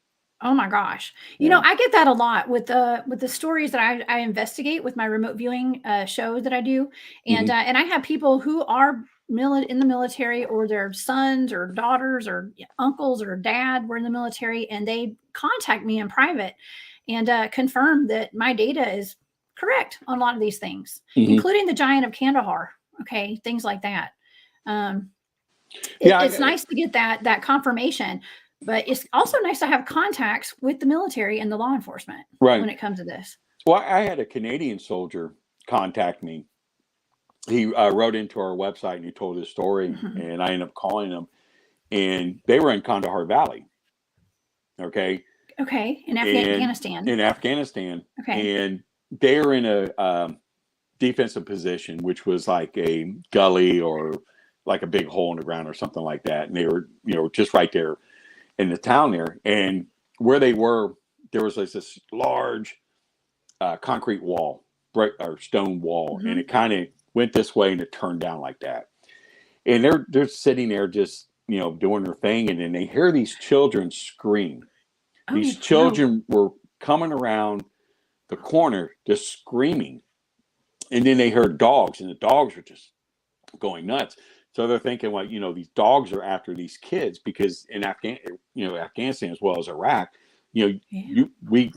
[SPEAKER 1] Oh my gosh. You know, I get that a lot with the stories that I investigate with my remote viewing show that I do. And and I have people who are in the military, or their sons or daughters or uncles or dad were in the military, and they contact me in private and confirm that my data is correct on a lot of these things, including the giant of Kandahar. Okay, things like that. It's nice to get that confirmation. But it's also nice to have contacts with the military and the law enforcement when it comes to this.
[SPEAKER 2] Well, I had a Canadian soldier contact me. He wrote into our website and he told his story, and I ended up calling him. And they were in Kandahar Valley. Okay.
[SPEAKER 1] In Afghanistan.
[SPEAKER 2] In Afghanistan.
[SPEAKER 1] Okay.
[SPEAKER 2] And they were in a defensive position, which was like a gully or like a big hole in the ground or something like that. And they were, just right there in the town there. And where they were, there was like this large concrete wall, or stone wall, and it kind of went this way and it turned down like that. And they're sitting there just doing their thing, and then they hear these children scream. These children were coming around the corner just screaming, and then they heard dogs, and the dogs were just going nuts. So they're thinking, well, these dogs are after these kids, because in Afghanistan as well as Iraq, we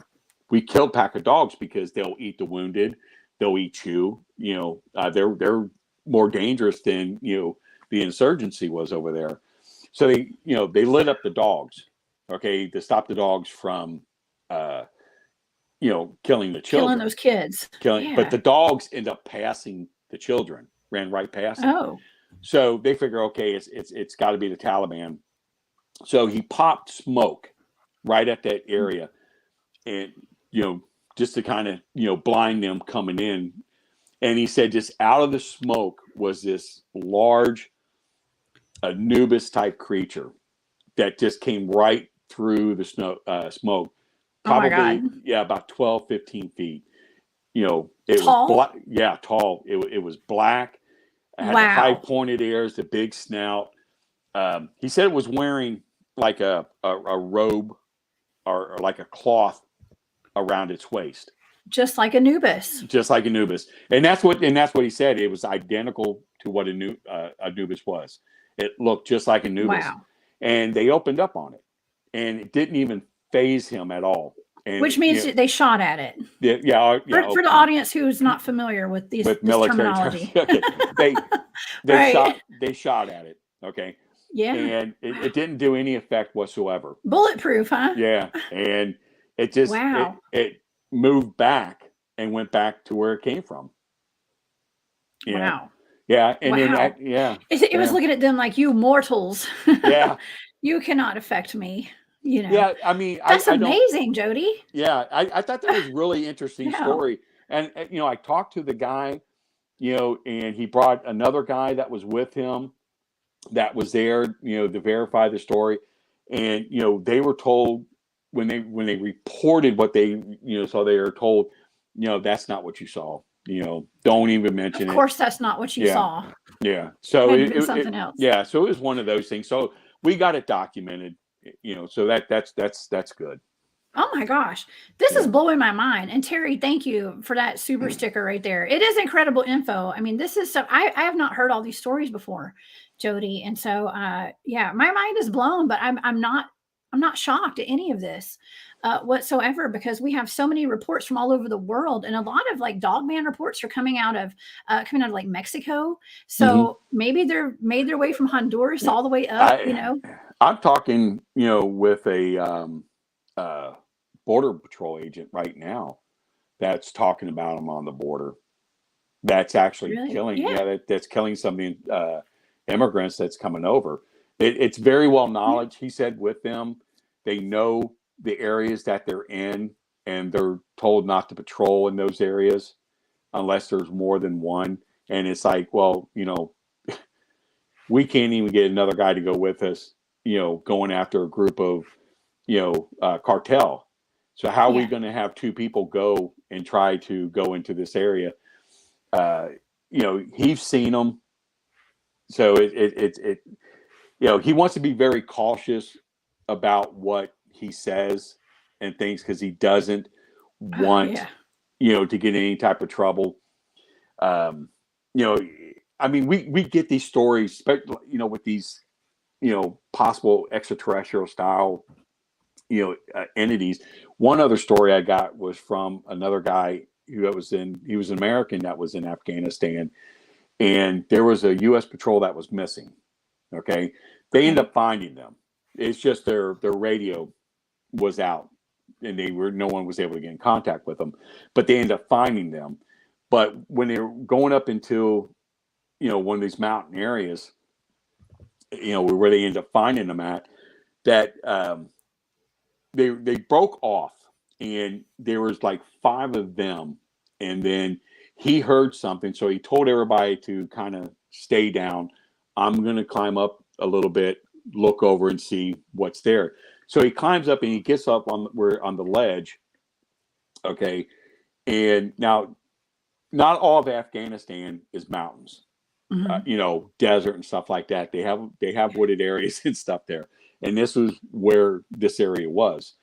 [SPEAKER 2] kill pack of dogs because they'll eat the wounded, they'll eat you. They're more dangerous than the insurgency was over there. So they lit up the dogs, to stop the dogs from killing the children,
[SPEAKER 1] killing those kids,
[SPEAKER 2] But the dogs end up passing the children, ran right past them. So they figure, okay, it's got to be the Taliban. So he popped smoke right at that area, and just to kind of blind them coming in. And he said, just out of the smoke was this large Anubis type creature that just came right through the smoke. Probably, about 12, 15 feet. It
[SPEAKER 1] tall?
[SPEAKER 2] was black. Yeah, tall. It was black. It had the high pointed ears, the big snout. He said it was wearing like a robe or like a cloth around its waist.
[SPEAKER 1] Just like Anubis.
[SPEAKER 2] And that's what he said. It was identical to what Anubis was. It looked just like Anubis.
[SPEAKER 1] Wow.
[SPEAKER 2] And they opened up on it. And it didn't even phase him at all. And,
[SPEAKER 1] which means they shot at it. For the audience who's not familiar with this terminology.
[SPEAKER 2] They shot at it. Okay.
[SPEAKER 1] Yeah.
[SPEAKER 2] And it didn't do any effect whatsoever.
[SPEAKER 1] Bulletproof, huh?
[SPEAKER 2] Yeah. And it just it moved back and went back to where it came from.
[SPEAKER 1] Wow.
[SPEAKER 2] Yeah. And then
[SPEAKER 1] it was looking at them like, you mortals.
[SPEAKER 2] Yeah.
[SPEAKER 1] You cannot affect me.
[SPEAKER 2] Yeah, I mean,
[SPEAKER 1] that's amazing, Joedy.
[SPEAKER 2] Yeah, I thought that was really interesting story. And I talked to the guy, and he brought another guy that was with him that was there, to verify the story. And they were told when they reported what they saw, they were told, that's not what you saw. Don't even mention it.
[SPEAKER 1] Of course, that's not what you saw.
[SPEAKER 2] Yeah. So
[SPEAKER 1] it was something else.
[SPEAKER 2] Yeah. So it was one of those things. So we got it documented. So that's good.
[SPEAKER 1] Oh my gosh, this is blowing my mind. And Terry, thank you for that super sticker right there. It is incredible info. I mean, this is stuff I have not heard all these stories before, Joedy. And so, my mind is blown. But I'm not shocked at any of this whatsoever, because we have so many reports from all over the world, and a lot of like Dogman reports are coming out of like Mexico. So maybe they're made their way from Honduras all the way up.
[SPEAKER 2] I'm talking, with a border patrol agent right now that's talking about them on the border. That's actually killing. Yeah, that's killing some of the immigrants that's coming over. It's very well knowledge. He said with them, they know the areas that they're in, and they're told not to patrol in those areas unless there's more than one. And it's like, well, we can't even get another guy to go with us, going after a group of, cartel. So how are we going to have two people go and try to go into this area? He's seen them. So he wants to be very cautious about what he says and things, because he doesn't want, to get in any type of trouble. I mean, we get these stories, with these, possible extraterrestrial style, entities. One other story I got was from another guy he was an American that was in Afghanistan, and there was a U.S. patrol that was missing. Okay. They ended up finding them. It's just their radio was out, and no one was able to get in contact with them, but they ended up finding them. But when they were going up into, one of these mountain areas, where they ended up finding them at, that they broke off, and there was like 5 of them, and then he heard something, so he told everybody to kind of stay down. I'm going to climb up a little bit, look over and see what's there. So he climbs up and he gets up on the ledge. Okay. And now, not all of Afghanistan is mountains, desert and stuff like that. They have wooded areas and stuff there. And this was where this area was.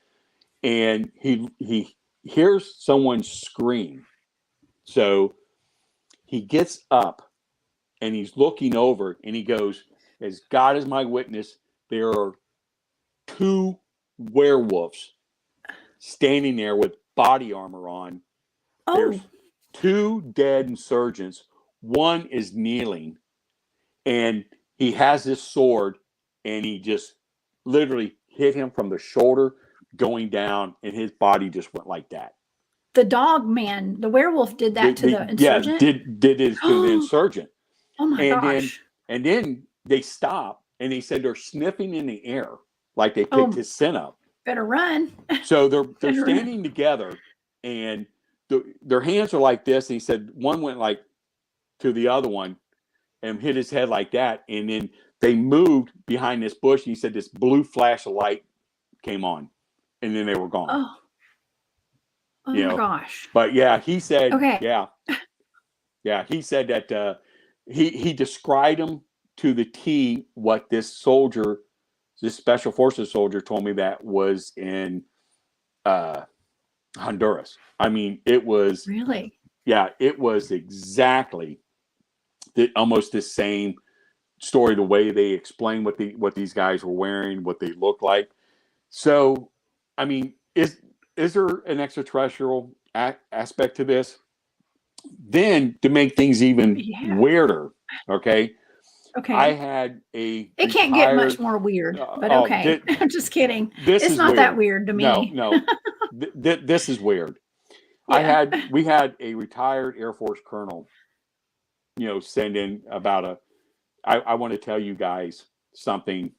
[SPEAKER 2] And he hears someone scream. So he gets up and he's looking over, and he goes, as God is my witness, there are 2 werewolves standing there with body armor on. Oh. There's 2 dead insurgents. One is kneeling, and he has this sword, and he just literally hit him from the shoulder going down, and his body just went like that.
[SPEAKER 1] The Dogman, the werewolf, did that to the insurgent?
[SPEAKER 2] Yeah, did it to the insurgent.
[SPEAKER 1] Oh my gosh.
[SPEAKER 2] Then they stop, and they said they're sniffing in the air like they picked his scent up.
[SPEAKER 1] Better run.
[SPEAKER 2] So they're standing together, and their hands are like this. And he said one went like to the other one and hit his head like that. And then they moved behind this bush. And he said this blue flash of light came on, and then they were gone.
[SPEAKER 1] Oh my gosh.
[SPEAKER 2] But yeah, he said,
[SPEAKER 1] okay.
[SPEAKER 2] Yeah, he said that he described him to the T what this soldier, this special forces soldier, told me that was in Honduras. I mean, it was
[SPEAKER 1] really,
[SPEAKER 2] it was exactly almost the same story. The way they explained what these guys were wearing, what they looked like. So, I mean, is there an extraterrestrial aspect to this? Then, to make things even weirder, okay. I had a.
[SPEAKER 1] It can't get much more weird, but okay. I'm just kidding. It's not weird. That weird to me.
[SPEAKER 2] No. This is weird. Yeah. We had a retired Air Force colonel, send in about I want to tell you guys something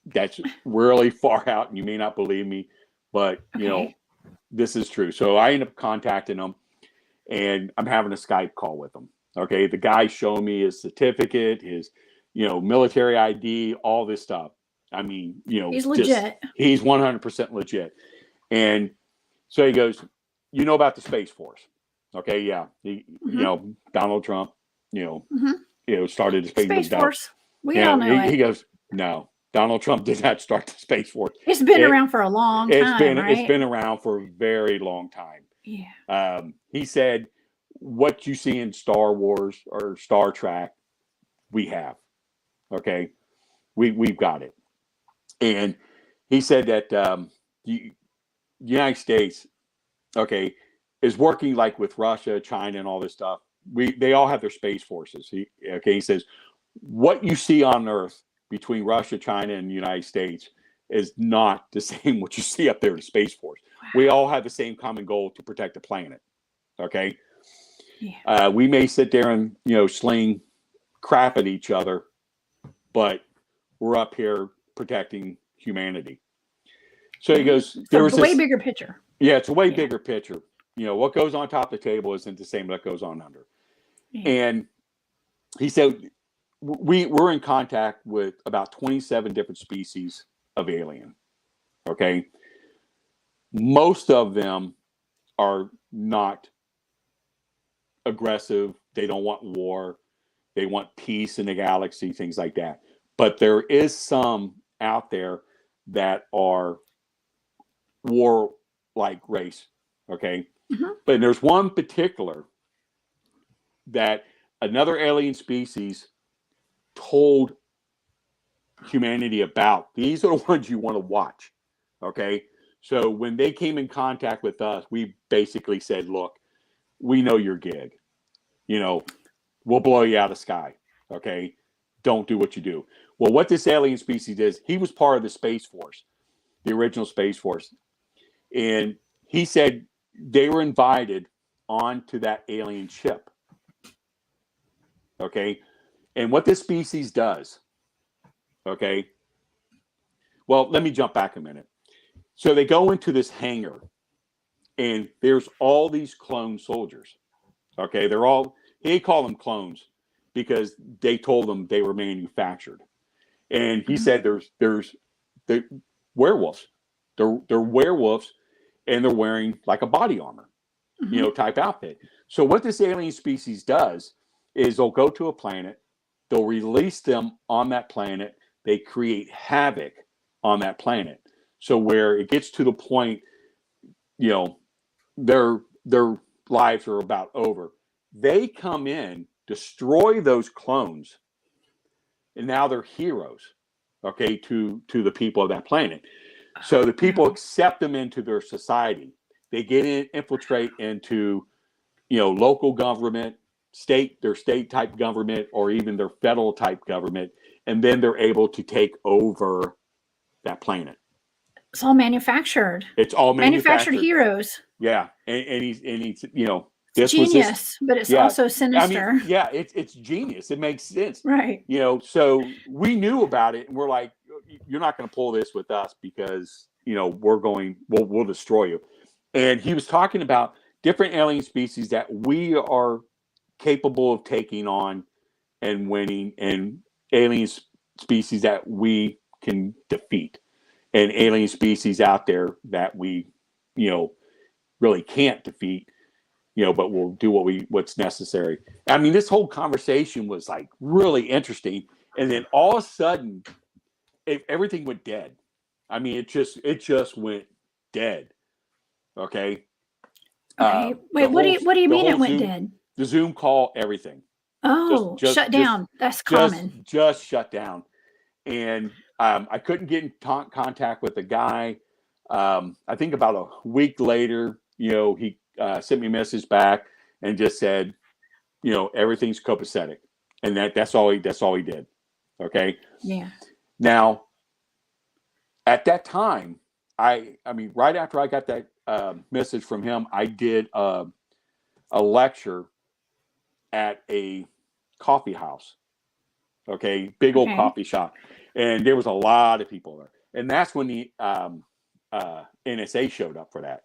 [SPEAKER 2] that's really far out, and you may not believe me, but this is true. So I end up contacting them, and I'm having a Skype call with them. Okay. The guy showed me his certificate, his, military ID, all this stuff. I mean,
[SPEAKER 1] he's legit.
[SPEAKER 2] He's 100% legit. And so he goes, about the Space Force. Okay. Yeah. He, Donald Trump, started the Space
[SPEAKER 1] Force. We all know it.
[SPEAKER 2] He goes, no, Donald Trump did not start the Space Force.
[SPEAKER 1] It's been around for a long time.
[SPEAKER 2] It's been around for a very long time.
[SPEAKER 1] Yeah.
[SPEAKER 2] He said, what you see in Star Wars or Star Trek, we have. Okay. We've got it. And he said that the United States, is working like with Russia, China, and all this stuff. They all have their space forces. He says, what you see on Earth between Russia, China, and the United States is not the same what you see up there in the Space Force. Wow. We all have the same common goal to protect the planet. Okay. Yeah. We may sit there and, sling crap at each other, but we're up here protecting humanity. So he goes,
[SPEAKER 1] It's
[SPEAKER 2] there
[SPEAKER 1] a
[SPEAKER 2] was
[SPEAKER 1] way
[SPEAKER 2] this,
[SPEAKER 1] bigger picture.
[SPEAKER 2] yeah, it's a way bigger picture. You know, what goes on top of the table isn't the same that goes on under.
[SPEAKER 1] Yeah.
[SPEAKER 2] And he said, we're in contact with about 27 different species of alien. Okay. Most of them are not aggressive. They don't want war. They want peace in the galaxy, things like that. But there is some out there that are war-like race. Okay.
[SPEAKER 1] Mm-hmm.
[SPEAKER 2] But there's one particular that another alien species told humanity about. These are the ones you want to watch. Okay. So when they came in contact with us, we basically said, look, we know your gig. You know, we'll blow you out of the sky. Okay. Don't do what you do. Well, what this alien species is, he was part of the Space Force, the original Space Force. And he said they were invited onto that alien ship. Okay. And what this species does, okay. Well, let me jump back a minute. So they go into this hangar and there's all these clone soldiers. Okay. They're all, they call them clones because they told them they were manufactured. And he said there's the werewolves. They're werewolves and they're wearing like a body armor, you know, type outfit. So what this alien species does is they'll go to a planet, they'll release them on that planet, they create havoc on that planet. So where it gets to the point, you know, their lives are about over. They come in, destroy those clones, and now they're heroes, okay, to the people of that planet. So the people accept them into their society. They get in, infiltrate into, you know, local government, their state type government, or even their federal type government, and then they're able to take over that planet.
[SPEAKER 1] It's all manufactured.
[SPEAKER 2] It's all manufactured
[SPEAKER 1] heroes.
[SPEAKER 2] Yeah, and he's you know,
[SPEAKER 1] it's genius, but it's also sinister.
[SPEAKER 2] I mean, yeah, it's genius. It makes sense,
[SPEAKER 1] right?
[SPEAKER 2] You know, so we knew about it, and we're like, you're not going to pull this with us because you know we'll destroy you. And he was talking about different alien species that we are capable of taking on and winning, and alien species that we can defeat, and alien species out there that we, you know, really can't defeat, you know, but we'll do what's necessary. I mean, this whole conversation was like really interesting, and then all of a sudden, everything went dead. I mean, it just went dead. Okay.
[SPEAKER 1] Okay. Wait. What do you mean it went dead?
[SPEAKER 2] The Zoom call, everything.
[SPEAKER 1] Oh, shut down. That's common.
[SPEAKER 2] Just shut down, and I couldn't get in contact with the guy. I think about a week later, you know, he sent me a message back and just said, you know, everything's copacetic, and that's all he did. Okay.
[SPEAKER 1] Yeah.
[SPEAKER 2] Now, at that time, I mean, right after I got that message from him, I did a lecture at a coffee house. Okay, big old coffee shop, and there was a lot of people there, and that's when the NSA showed up for that.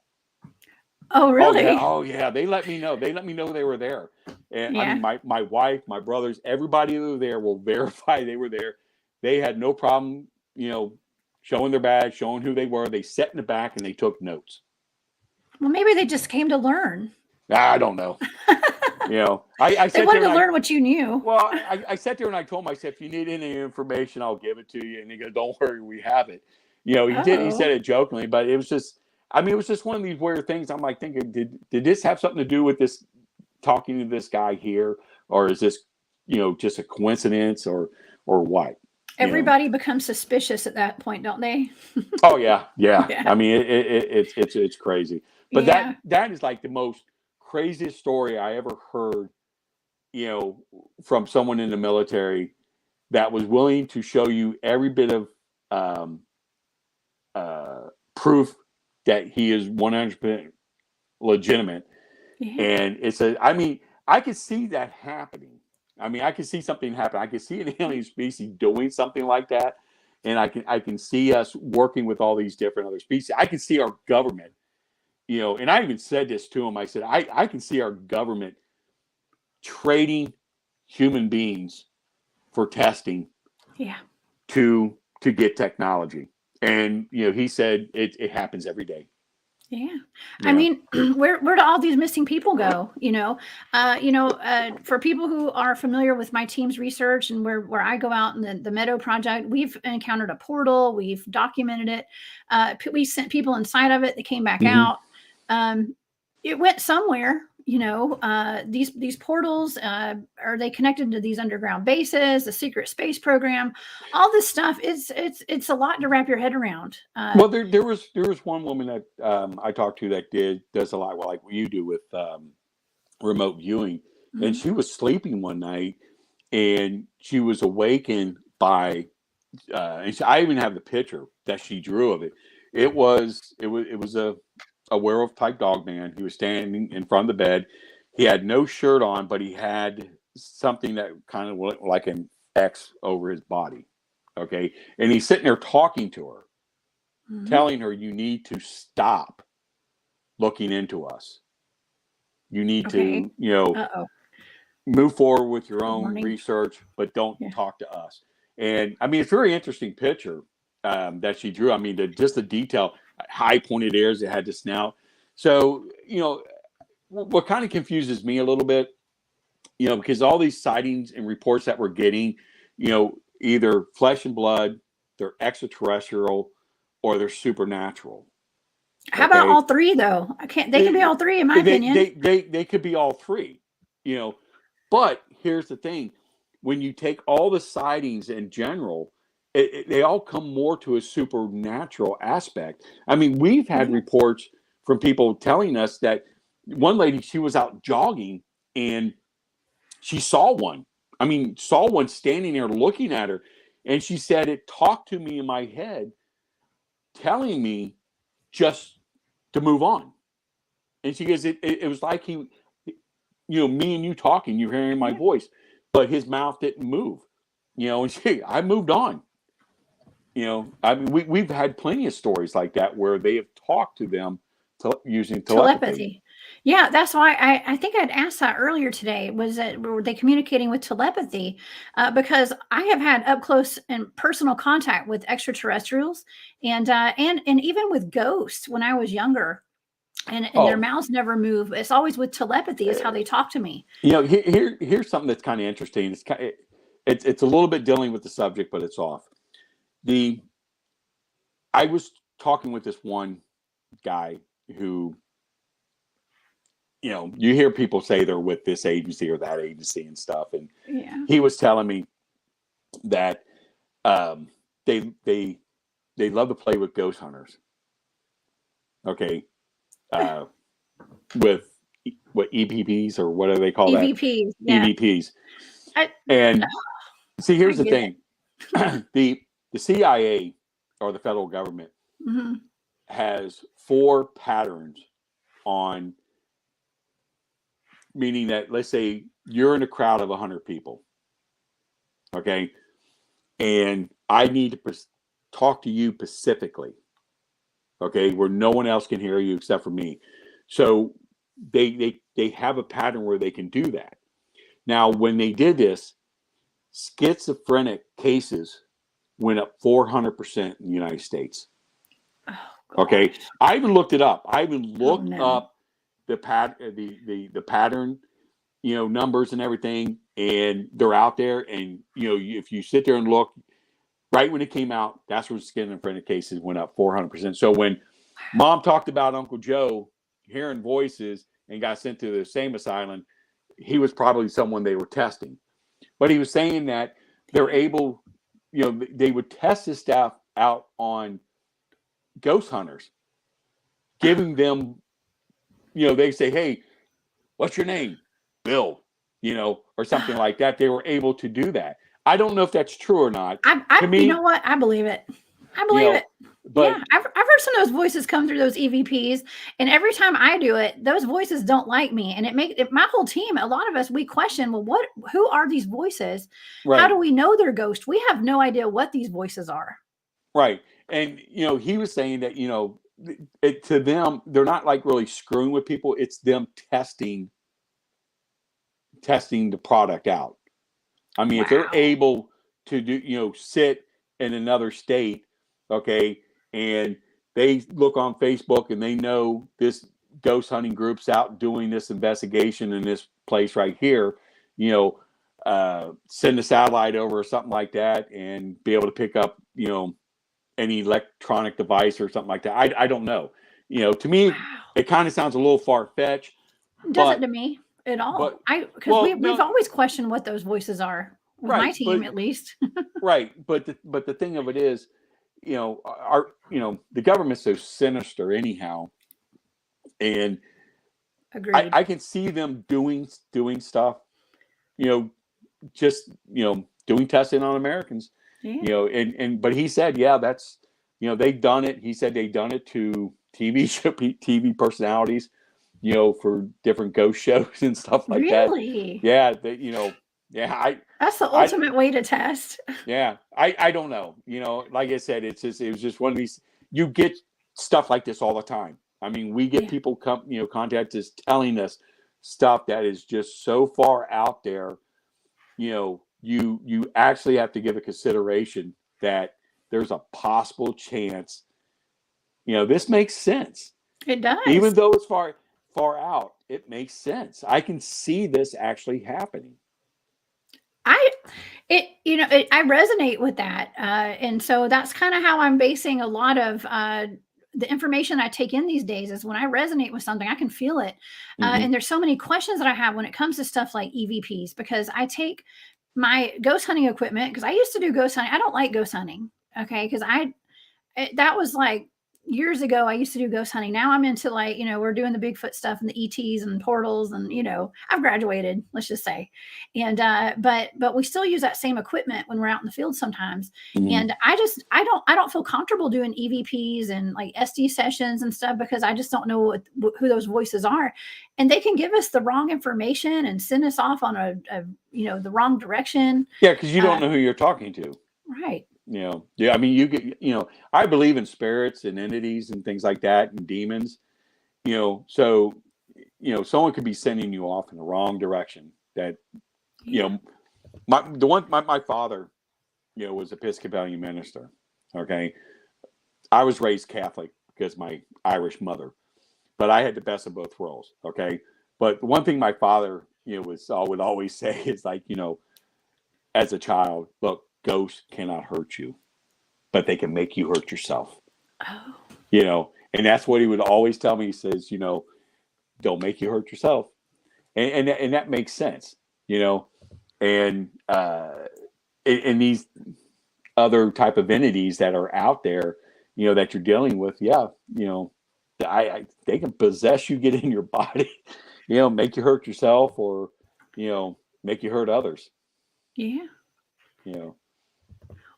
[SPEAKER 1] Oh, really?
[SPEAKER 2] Oh yeah. They let me know. They were there, and I mean, my wife, my brothers, everybody who was there will verify they were there. They had no problem, you know, showing their badge, showing who they were. They sat in the back and they took notes.
[SPEAKER 1] Well, maybe they just came to learn.
[SPEAKER 2] I don't know. You know, I
[SPEAKER 1] they wanted to learn what you knew.
[SPEAKER 2] Well, I sat there and I told him, I said, if you need any information, I'll give it to you. And he goes, don't worry, we have it. You know, he did. He said it jokingly, but it was just, I mean, it was just one of these weird things. I'm like thinking, did this have something to do with this talking to this guy here, or is this, you know, just a coincidence, or what?
[SPEAKER 1] Everybody becomes suspicious at that point, don't they?
[SPEAKER 2] Oh yeah. I mean, it's crazy, but that is like the most craziest story I ever heard, you know, from someone in the military that was willing to show you every bit of proof that he is 100% legitimate. And I mean, I could see that happening. I mean, I could see something happen. I could see an alien species doing something like that. And I can see us working with all these different other species. I can see our government, you know, and I even said this to him. I said, I can see our government trading human beings for testing to get technology. And, you know, he said it happens every day.
[SPEAKER 1] Yeah. I mean, where do all these missing people go? For people who are familiar with my team's research and where I go out in the Meadow Project, we've encountered a portal. We've documented it. We sent people inside of it. They came back out. It went somewhere. These portals, are they connected to these underground bases, the secret space program, all this stuff? It's a lot to wrap your head around.
[SPEAKER 2] Well, there was one woman that I talked to that does a lot like what you do with remote viewing, and she was sleeping one night and she was awakened by, I even have the picture that she drew of it. It was a werewolf type dog man. He was standing in front of the bed. He had no shirt on, but he had something that kind of looked like an X over his body. Okay. And he's sitting there talking to her, telling her, you need to stop looking into us. You need to, move forward with your own research, but don't talk to us. And I mean, it's a very interesting picture that she drew. I mean, just the detail, high pointed ears, it had the snout. So, what kind of confuses me a little bit, because all these sightings and reports that we're getting, either flesh and blood, they're extraterrestrial, or they're supernatural.
[SPEAKER 1] How about all three, though? They can be all three, in my opinion.
[SPEAKER 2] They could be all three, But here's the thing: when you take all the sightings in general, they all come more to a supernatural aspect. I mean, we've had reports from people telling us that one lady, she was out jogging and she saw one. I mean, saw one standing there looking at her. And she said, it talked to me in my head, telling me just to move on. And she goes, it was like me and you talking, you're hearing my voice, but his mouth didn't move, and I moved on. I mean, we've had plenty of stories like that where they have talked to them using telepathy.
[SPEAKER 1] Yeah, that's why I think I'd asked that earlier today. Were they communicating with telepathy? Because I have had up close and personal contact with extraterrestrials and even with ghosts when I was younger. And their mouths never move. It's always with telepathy is how they talk to me.
[SPEAKER 2] Here's something that's kind of interesting. It's a little bit dealing with the subject, but it's off. I was talking with this one guy who, you hear people say they're with this agency or that agency and stuff. And he was telling me that they love to play with ghost hunters. Okay. With what EVPs or what do they call
[SPEAKER 1] EVPs,
[SPEAKER 2] that? EVPs. And see, here's the thing. The CIA or the federal government has 4 patterns on, meaning that, let's say you're in a crowd of 100 people. Okay. And I need to talk to you specifically. Okay. Where no one else can hear you except for me. So they have a pattern where they can do that. Now, when they did this, schizophrenic cases went up 400% in the United States. Oh, okay. I even looked it up. I even looked up the pattern, numbers and everything, and they're out there. And, if you sit there and look, right when it came out, that's when schizophrenic cases went up 400%. So when Mom talked about Uncle Joe hearing voices and got sent to the same asylum, he was probably someone they were testing. But he was saying that they're able, they would test this stuff out on ghost hunters, giving them, they say, hey, what's your name? Bill, or something like that. They were able to do that. I don't know if that's true or not.
[SPEAKER 1] To me, you know what? I believe it. I believe it.
[SPEAKER 2] But
[SPEAKER 1] I've heard some of those voices come through those EVPs, and every time I do it, those voices don't like me, and my whole team, a lot of us, we question, well, who are these voices? Right. How do we know they're ghosts? We have no idea what these voices are.
[SPEAKER 2] Right. And, he was saying that, to them, they're not like really screwing with people. It's them testing the product out. I mean, if they're
[SPEAKER 1] Wow.
[SPEAKER 2] able to do, sit in another state, okay, and they look on Facebook and they know this ghost hunting group's out doing this investigation in this place right here, send a satellite over or something like that and be able to pick up, any electronic device or something like that. I don't know. To me,
[SPEAKER 1] Wow.
[SPEAKER 2] it kind of sounds a little far-fetched,
[SPEAKER 1] It doesn't
[SPEAKER 2] but
[SPEAKER 1] to me at all. Because
[SPEAKER 2] well,
[SPEAKER 1] we've
[SPEAKER 2] no,
[SPEAKER 1] always questioned what those voices are with my
[SPEAKER 2] right,
[SPEAKER 1] team,
[SPEAKER 2] but
[SPEAKER 1] at least.
[SPEAKER 2] right, but the thing of it is, the government's so sinister anyhow, and
[SPEAKER 1] Agreed.
[SPEAKER 2] I can see them doing stuff, just doing testing on Americans,
[SPEAKER 1] Yeah.
[SPEAKER 2] and but he said, yeah, that's they've done it. He said they've done it to TV personalities, for different ghost shows and stuff like that.
[SPEAKER 1] Really?
[SPEAKER 2] Yeah, yeah,
[SPEAKER 1] That's the
[SPEAKER 2] I
[SPEAKER 1] ultimate way to test.
[SPEAKER 2] yeah, I don't know. Like I said, it was just one of these. You get stuff like this all the time. I mean, we get
[SPEAKER 1] Yeah.
[SPEAKER 2] people contact us telling us stuff that is just so far out there. You actually have to give a consideration that there's a possible chance. This makes sense,
[SPEAKER 1] It
[SPEAKER 2] even
[SPEAKER 1] does.
[SPEAKER 2] though it's far out. It makes sense. I can see this actually happening.
[SPEAKER 1] I resonate with that, and so that's kind of how I'm basing a lot of the information I take in these days. Is when I resonate with something, I can feel it,
[SPEAKER 2] Hmm.
[SPEAKER 1] and there's so many questions that I have when it comes to stuff like EVPs because I take my ghost hunting equipment because I used to do ghost hunting. I don't like ghost hunting, okay, because that was like years ago. I used to do ghost hunting. Now I'm into like, we're doing the Bigfoot stuff and the ETs and portals and, I've graduated, let's just say. And, but we still use that same equipment when we're out in the field sometimes.
[SPEAKER 2] Hmm.
[SPEAKER 1] And I don't feel comfortable doing EVPs and like SD sessions and stuff because I just don't know who those voices are. And they can give us the wrong information and send us off on the wrong direction.
[SPEAKER 2] Yeah, because you don't
[SPEAKER 1] Uh,
[SPEAKER 2] know who you're talking to.
[SPEAKER 1] right.
[SPEAKER 2] Yeah, I mean, you get, I believe in spirits and entities and things like that and demons, so, someone could be sending you off in the wrong direction that,
[SPEAKER 1] Yeah.
[SPEAKER 2] my father, was Episcopalian minister. Okay. I was raised Catholic because my Irish mother, but I had the best of both worlds. Okay. But one thing my father, would always say is like, as a child, look, ghosts cannot hurt you, but they can make you hurt yourself.
[SPEAKER 1] Oh,
[SPEAKER 2] And that's what he would always tell me. He says, don't make you hurt yourself. And that makes sense, and in these other type of entities that are out there, that you're dealing with. Yeah. They can possess you, get in your body, make you hurt yourself or, make you hurt others,
[SPEAKER 1] yeah.
[SPEAKER 2] you know,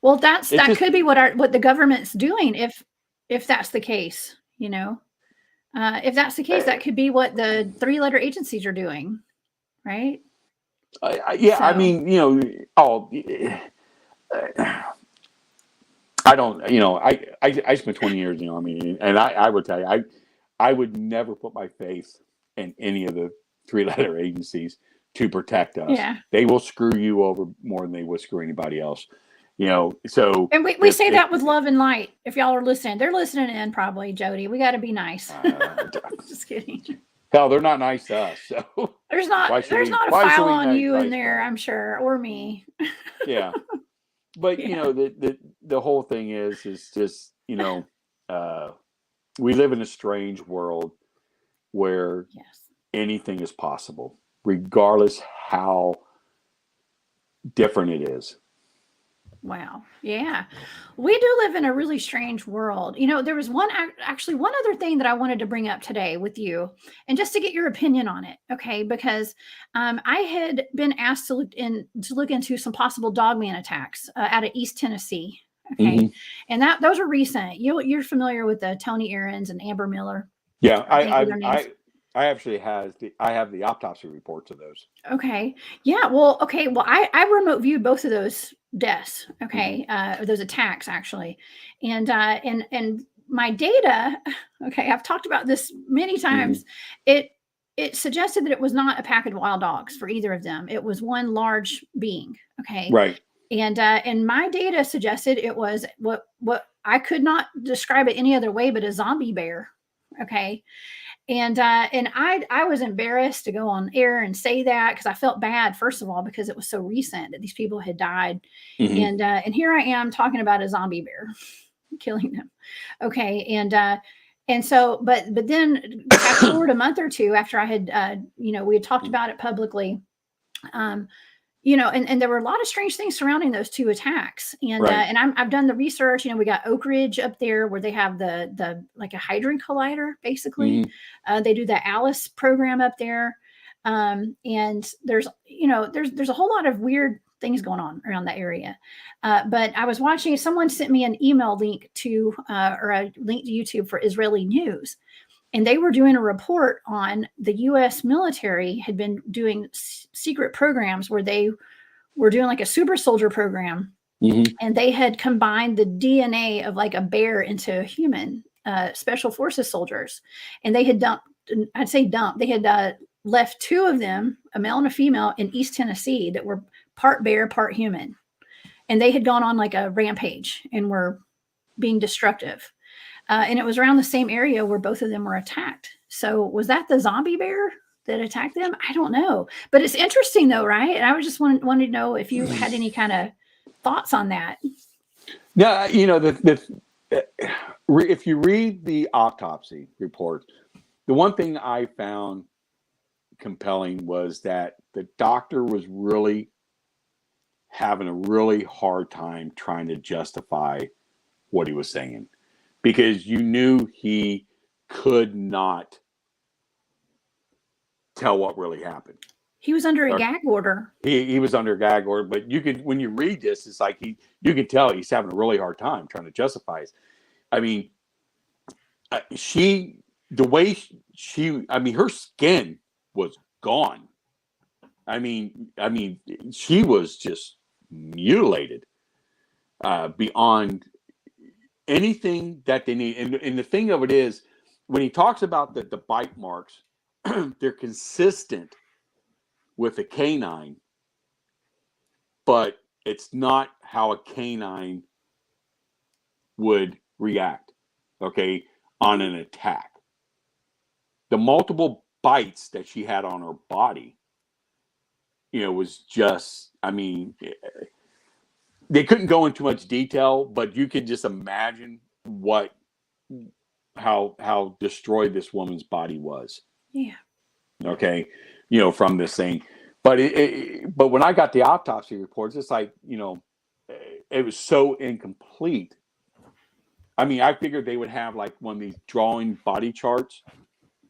[SPEAKER 1] Well,
[SPEAKER 2] it's
[SPEAKER 1] that
[SPEAKER 2] just,
[SPEAKER 1] could be what the government's doing if that's the case, if that's the case, that could be what the three-letter agencies are doing, right?
[SPEAKER 2] yeah, I
[SPEAKER 1] So,
[SPEAKER 2] mean, I don't, I spent 20 years, I mean, and I would tell you, I would never put my faith in any of the three-letter agencies to protect us.
[SPEAKER 1] yeah.
[SPEAKER 2] They will screw you over more than they would screw anybody else. So
[SPEAKER 1] And we say
[SPEAKER 2] if
[SPEAKER 1] that with love and light. If y'all are listening, they're listening in probably, Jody. We got to be nice. Just kidding.
[SPEAKER 2] hell, they're not nice to us. So
[SPEAKER 1] There's not
[SPEAKER 2] why should
[SPEAKER 1] there's
[SPEAKER 2] we?
[SPEAKER 1] not a
[SPEAKER 2] Why should
[SPEAKER 1] file
[SPEAKER 2] we
[SPEAKER 1] on you in
[SPEAKER 2] nice
[SPEAKER 1] there,
[SPEAKER 2] back?
[SPEAKER 1] I'm sure, or me.
[SPEAKER 2] Yeah, but
[SPEAKER 1] Yeah.
[SPEAKER 2] the whole thing is just we live in a strange world where
[SPEAKER 1] Yes.
[SPEAKER 2] anything is possible, regardless how different it is.
[SPEAKER 1] Wow. Yeah. We do live in a really strange world. There was actually one other thing that I wanted to bring up today with you and just to get your opinion on it. Okay. Because I had been asked to look into some possible dogman attacks out of East Tennessee. Okay.
[SPEAKER 2] Hmm.
[SPEAKER 1] And those are recent. You're familiar with the Tony Aarons and Amber Miller.
[SPEAKER 2] Yeah,
[SPEAKER 1] I think are their names.
[SPEAKER 2] I actually I have the autopsy reports of those.
[SPEAKER 1] Okay. Yeah. Well, okay. Well, I remote viewed both of those deaths. Okay, those attacks actually, and my data. Okay, I've talked about this many times. It suggested that it was not a pack of wild dogs for either of them. It was one large being. Okay,
[SPEAKER 2] Right.
[SPEAKER 1] and my data suggested it was what I could not describe it any other way but a zombie bear. Okay, and I was embarrassed to go on air and say that because I felt bad, first of all, because it was so recent that these people had died, and here I am talking about a zombie bear killing them. Okay, and so but then fast forward a month or two after I had we had talked about it publicly. And there were a lot of strange things surrounding those two attacks. And
[SPEAKER 2] Right.
[SPEAKER 1] and I've done the research. We got Oak Ridge up there where they have the like a hadron collider, basically. They do the Alice program up there, and there's a whole lot of weird things going on around that area. But I was watching. Someone sent me an email link to or a link to YouTube for Israeli news, and they were doing a report on the U.S. military had been doing secret programs where they were doing like a super soldier program, and they had combined the DNA of like a bear into human special forces soldiers, and they had they had left two of them, a male and a female, in East Tennessee that were part bear, part human, and they had gone on like a rampage and were being destructive. And it was around the same area where both of them were attacked. So was that the zombie bear that attacked them? I don't know. But it's interesting though, right? And I was just wanted to know if you had any kind of thoughts on that.
[SPEAKER 2] Yeah, if you read the autopsy report, the one thing I found compelling was that the doctor was really having a really hard time trying to justify what he was saying, because you knew he could not tell what really happened.
[SPEAKER 1] He was under a gag order.
[SPEAKER 2] He was under a gag order, but you could, when you read this, it's like you can tell he's having a really hard time trying to justify it. I mean, her skin was gone. I mean, she was just mutilated beyond anything that they need. And the thing of it is, when he talks about the bite marks, they're consistent with a canine, but it's not how a canine would react, okay, on an attack. The multiple bites that she had on her body, was just, I mean, they couldn't go into much detail, but you could just imagine how destroyed this woman's body was.
[SPEAKER 1] Yeah.
[SPEAKER 2] Okay. From this thing. But but when I got the autopsy reports, it's like, it was so incomplete. I mean, I figured they would have like one of these drawing body charts,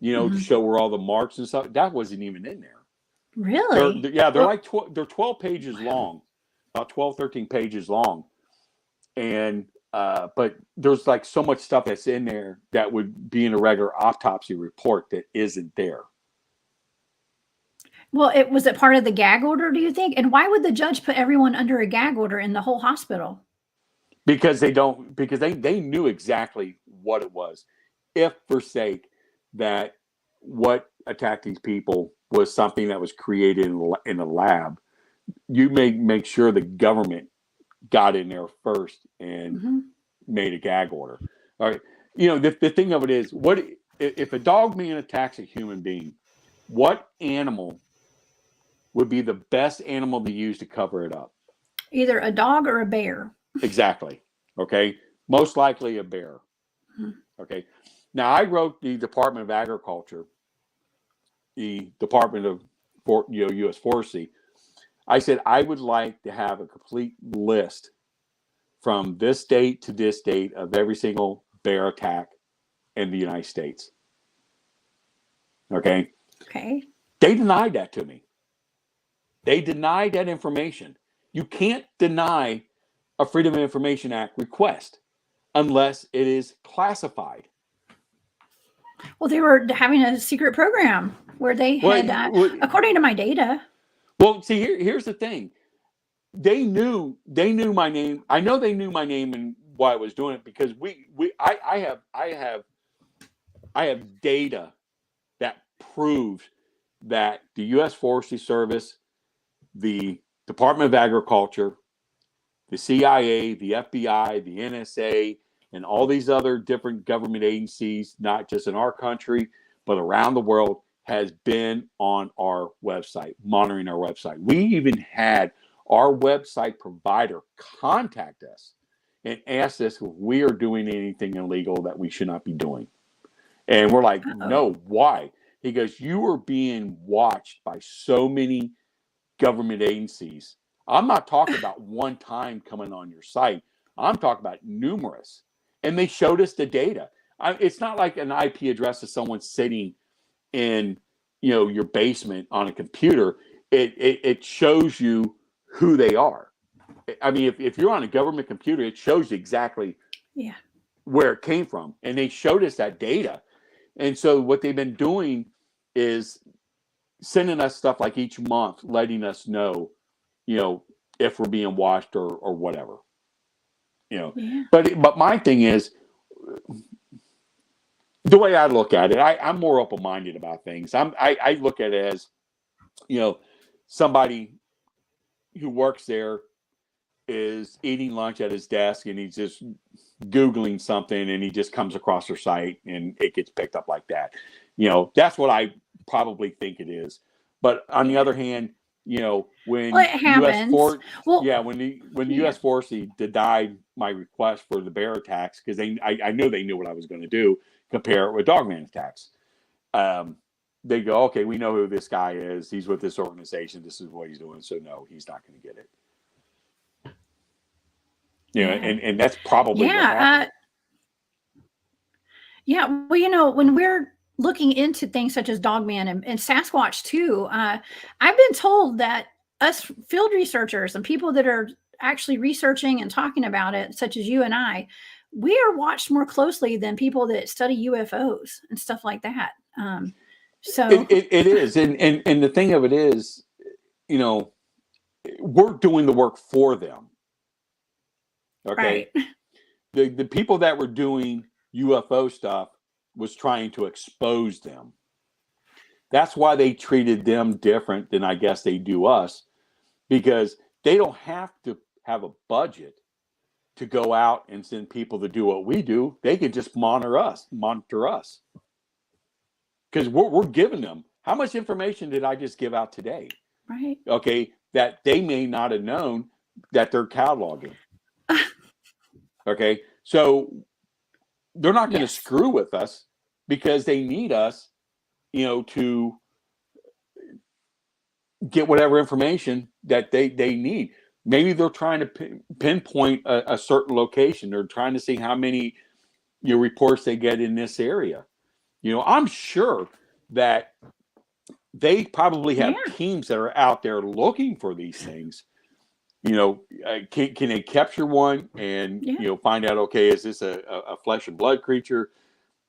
[SPEAKER 2] to show where all the marks and stuff. That wasn't even in there.
[SPEAKER 1] Really?
[SPEAKER 2] They're 12 pages long, about 12, 13 pages long. And, but there's like so much stuff that's in there that would be in a regular autopsy report that isn't there.
[SPEAKER 1] Well, was it part of the gag order, do you think? And why would the judge put everyone under a gag order in the whole hospital?
[SPEAKER 2] Because they knew exactly what it was. If for sake that what attacked these people was something that was created in a lab, you may make sure the government got in there first and made a gag order. All right. The thing of it is, what if a dog man attacks a human being? What animal would be the best animal to use to cover it up?
[SPEAKER 1] Either a dog or a bear.
[SPEAKER 2] Exactly. Okay. Most likely a bear. Okay. Now, I wrote the Department of Agriculture, the Department of U.S. Forestry. I said I would like to have a complete list from this date to this date of every single bear attack in the United States. Okay.
[SPEAKER 1] Okay.
[SPEAKER 2] They denied that to me. They denied that information. You can't deny a Freedom of Information Act request unless it is classified.
[SPEAKER 1] Well, they were having a secret program where they had, according to my data.
[SPEAKER 2] Well, see, here's the thing. they knew my name. I know they knew my name and why I was doing it, because I have data that proves that the U.S. Forestry Service, the Department of Agriculture, the CIA, the FBI, the NSA, and all these other different government agencies, not just in our country, but around the world, has been on our website, monitoring our website. We even had our website provider contact us and ask us if we are doing anything illegal that we should not be doing. And we're like, no, why? He goes, you are being watched by so many government agencies. I'm not talking about one time coming on your site. I'm talking about numerous. And they showed us the data. It's not like an IP address of someone sitting in, your basement on a computer. It shows you who they are. I mean, if you're on a government computer, it shows you exactly where it came from. And they showed us that data. And so what they've been doing is sending us stuff like each month, letting us know, if we're being watched or whatever, But my thing is, the way I look at it, I'm more open-minded about things. I look at it as, somebody who works there is eating lunch at his desk and he's just Googling something and he just comes across their site and it gets picked up like that. That's what I probably think it is. But on the other hand, when
[SPEAKER 1] it happens.
[SPEAKER 2] when the U.S. Force denied my request for the bear attacks, because I knew they knew what I was going to do, compare it with Dogman attacks. They go, okay, we know who this guy is. He's with this organization. This is what he's doing. So no, he's not going to get it. And that's probably what happened.
[SPEAKER 1] Well, when we're looking into things such as Dogman and Sasquatch too, I've been told that us field researchers and people that are actually researching and talking about it, such as you and I, we are watched more closely than people that study UFOs and stuff like that. So
[SPEAKER 2] it is. And the thing of it is, we're doing the work for them. Okay. Right. The people that were doing UFO stuff was trying to expose them. That's why they treated them different than I guess they do us, because they don't have to have a budget to go out and send people to do what we do. They can just monitor us. Because we're giving them. How much information did I just give out today?
[SPEAKER 1] Right.
[SPEAKER 2] Okay. That they may not have known that they're cataloging. Okay. So they're not going to screw with us because they need us, to get whatever information that they need. Maybe they're trying to pinpoint a certain location. They're trying to see how many reports they get in this area. I'm sure that they probably have teams that are out there looking for these things. Can they capture one and find out, okay, is this a flesh and blood creature?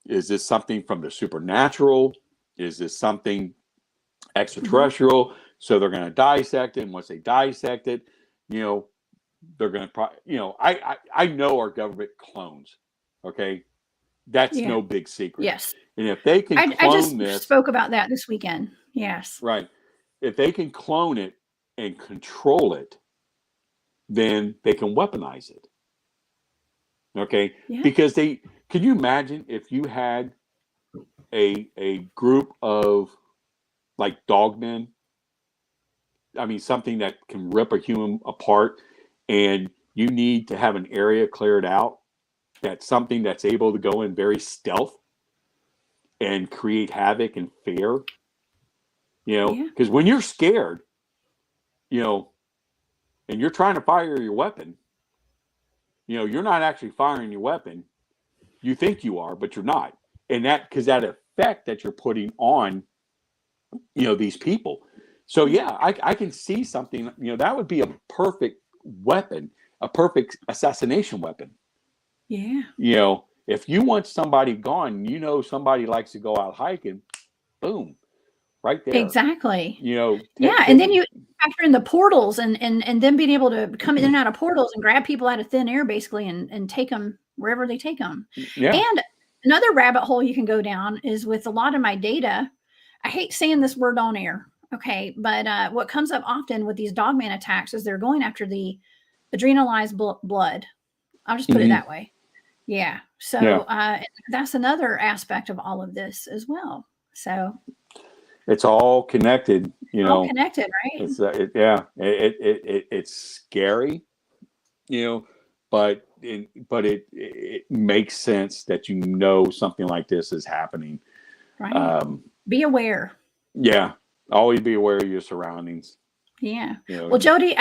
[SPEAKER 2] Is this something from the supernatural? Is this something extraterrestrial? So they're going to dissect it, and once they dissect it, they're going to I know our government clones. Okay, that's no big secret.
[SPEAKER 1] Yes,
[SPEAKER 2] and if they can clone
[SPEAKER 1] this, spoke about that this weekend. Yes,
[SPEAKER 2] right. If they can clone it and control it, then they can weaponize it. Okay, because can you imagine if you had a group of like dogmen? I mean, something that can rip a human apart, and you need to have an area cleared out. That's something that's able to go in very stealth and create havoc and fear. Because when you're scared, and you're trying to fire your weapon, you're not actually firing your weapon. You think you are, but you're not. And because that effect that you're putting on, these people. So I can see something, that would be a perfect weapon, a perfect assassination weapon.
[SPEAKER 1] Yeah.
[SPEAKER 2] If you want somebody gone, somebody likes to go out hiking, boom, right there.
[SPEAKER 1] Exactly.
[SPEAKER 2] And
[SPEAKER 1] factor in the portals and them being able to come in and out of portals and grab people out of thin air, basically, and take them wherever they take them.
[SPEAKER 2] Yeah.
[SPEAKER 1] And another rabbit hole you can go down is with a lot of my data. I hate saying this word on air, okay, but what comes up often with these dogman attacks is they're going after the adrenalized blood. I'll just put it that way. Yeah. So that's another aspect of all of this as well. So
[SPEAKER 2] it's all connected, you know.
[SPEAKER 1] All connected, right?
[SPEAKER 2] It's it's scary, you know, but it makes sense that you know something like this is happening.
[SPEAKER 1] Right. Be aware.
[SPEAKER 2] Yeah. Always be aware of your surroundings.
[SPEAKER 1] Yeah.
[SPEAKER 2] You know,
[SPEAKER 1] well, Joedy,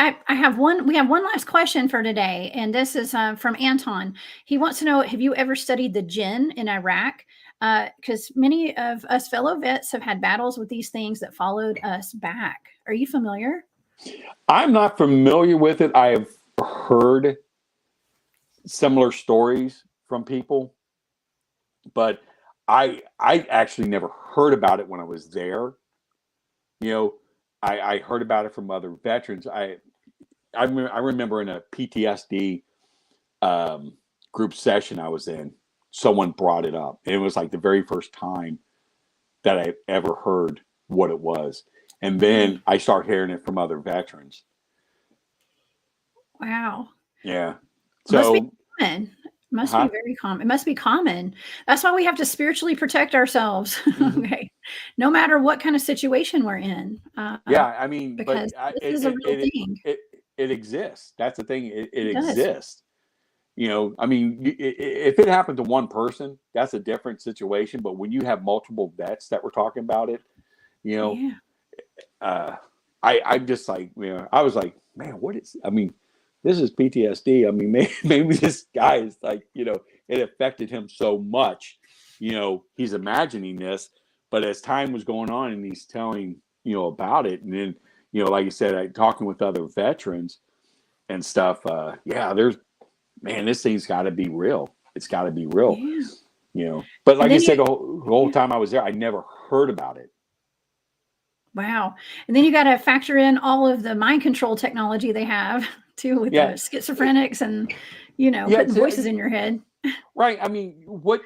[SPEAKER 1] we have one last question for today, and this is from Anton. He wants to know, have you ever studied the jinn in Iraq? Because many of us fellow vets have had battles with these things that followed us back. Are you familiar?
[SPEAKER 2] I'm not familiar with it. I have heard similar stories from people, but I actually never heard about it when I was there. You know, I heard about it from other veterans. I remember in a PTSD group session I was in, someone brought it up. And it was like the very first time that I ever heard what it was. And then I start hearing it from other veterans.
[SPEAKER 1] Wow.
[SPEAKER 2] Yeah.
[SPEAKER 1] So, must be common. Must be very common. It must be common. That's why we have to spiritually protect ourselves. Okay. No matter what kind of situation we're in.
[SPEAKER 2] Yeah. I mean,
[SPEAKER 1] because this is a real thing.
[SPEAKER 2] It exists. That's the thing. It exists. You know, I mean, if it happened to one person, that's a different situation. But when you have multiple vets that were talking about it, you know, I'm just like, you know, I was like, man, what is, I mean, this is PTSD. I mean, maybe this guy is like, you know, it affected him so much, you know, he's imagining this, but as time was going on and he's telling, you know, about it. And then, you know, like you said, talking with other veterans and stuff. Man, this thing's got to be real. It's got to be real, you know. But like I said, the whole time I was there, I never heard about it.
[SPEAKER 1] Wow. And then you got to factor in all of the mind control technology they have too with the schizophrenics and, you know, putting voices in your head.
[SPEAKER 2] Right. I mean, what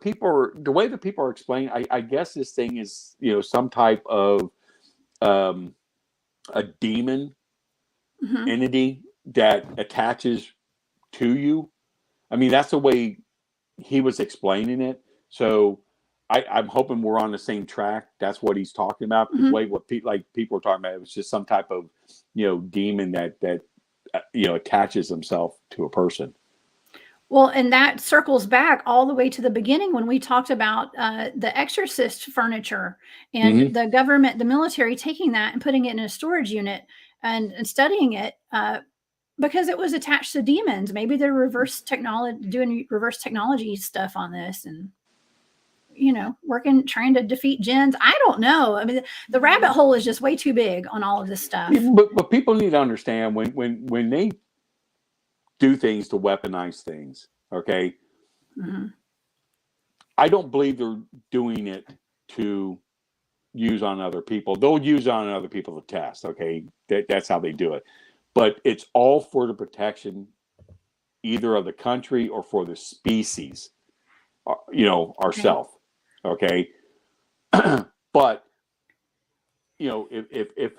[SPEAKER 2] people are, the way that people are explaining, I guess this thing is, you know, some type of a demon entity that attaches to you. I mean, that's the way he was explaining it. So I'm hoping we're on the same track. That's what he's talking about. The way what people are talking about, it was just some type of, you know, demon that you know, attaches himself to a person.
[SPEAKER 1] Well, and that circles back all the way to the beginning when we talked about the exorcist furniture and the government, the military taking that and putting it in a storage unit and studying it because it was attached to demons. Maybe they're doing reverse technology stuff on this and, you know, trying to defeat jinns. I don't know. I mean, the rabbit hole is just way too big on all of this stuff.
[SPEAKER 2] But people need to understand when they do things to weaponize things, okay? I don't believe they're doing it to use on other people. They'll use on other people to test, okay? That's how they do it. But it's all for the protection either of the country or for the species, you know, ourselves, okay? But, you know, if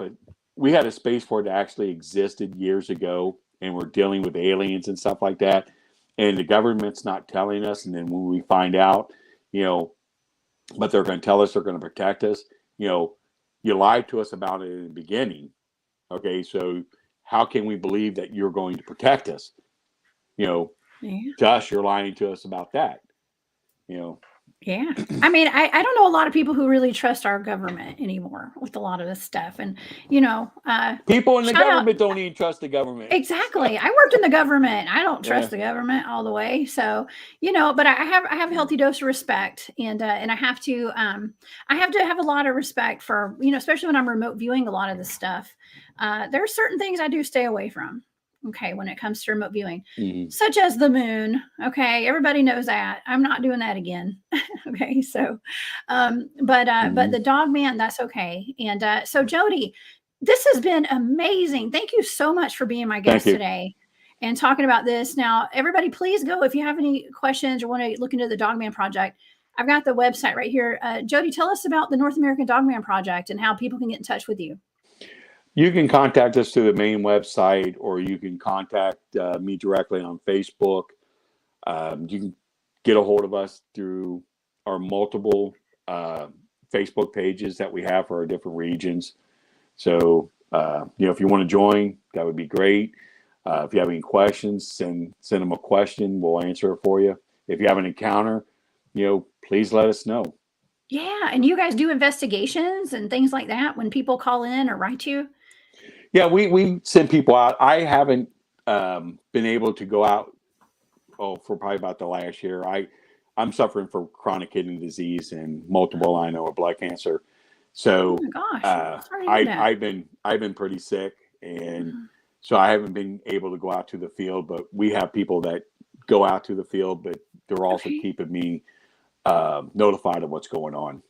[SPEAKER 2] we had a spaceport that actually existed years ago and we're dealing with aliens and stuff like that, and the government's not telling us, and then when we find out, you know, but they're going to tell us they're going to protect us, you know, you lied to us about it in the beginning, okay? So how can we believe that you're going to protect us? You know, to us, you're lying to us about that, you know.
[SPEAKER 1] Yeah. I mean, I don't know a lot of people who really trust our government anymore with a lot of this stuff. And, you know,
[SPEAKER 2] people in the government don't even trust the government.
[SPEAKER 1] Exactly. I worked in the government. I don't trust the government all the way. So, you know, but I have a healthy dose of respect and I have to have a lot of respect for, you know, especially when I'm remote viewing a lot of this stuff. There are certain things I do stay away from. Okay, when it comes to remote viewing, such as the moon. Okay, everybody knows that. I'm not doing that again. Okay, so, but the Dogman, that's okay. And so, Joedy, This has been amazing. Thank you so much for being my guest today and talking about this. Now, everybody, please go if you have any questions or want to look into the Dogman Project. I've got the website right here. Joedy, tell us about the North American Dogman Project and how people can get in touch with you.
[SPEAKER 2] You can contact us through the main website, or you can contact me directly on Facebook. You can get a hold of us through our multiple Facebook pages that we have for our different regions. So, if you want to join, that would be great. If you have any questions, send them a question. We'll answer it for you. If you have an encounter, please let us know.
[SPEAKER 1] Yeah. And you guys do investigations and things like that when people call in or write you?
[SPEAKER 2] Yeah, we send people out. I haven't been able to go out for probably about the last year. I'm suffering from chronic kidney disease and multiple myeloma blood cancer. So
[SPEAKER 1] oh my gosh.
[SPEAKER 2] I've been pretty sick, and so I haven't been able to go out to the field. But we have people that go out to the field, but they're also keeping me notified of what's going on.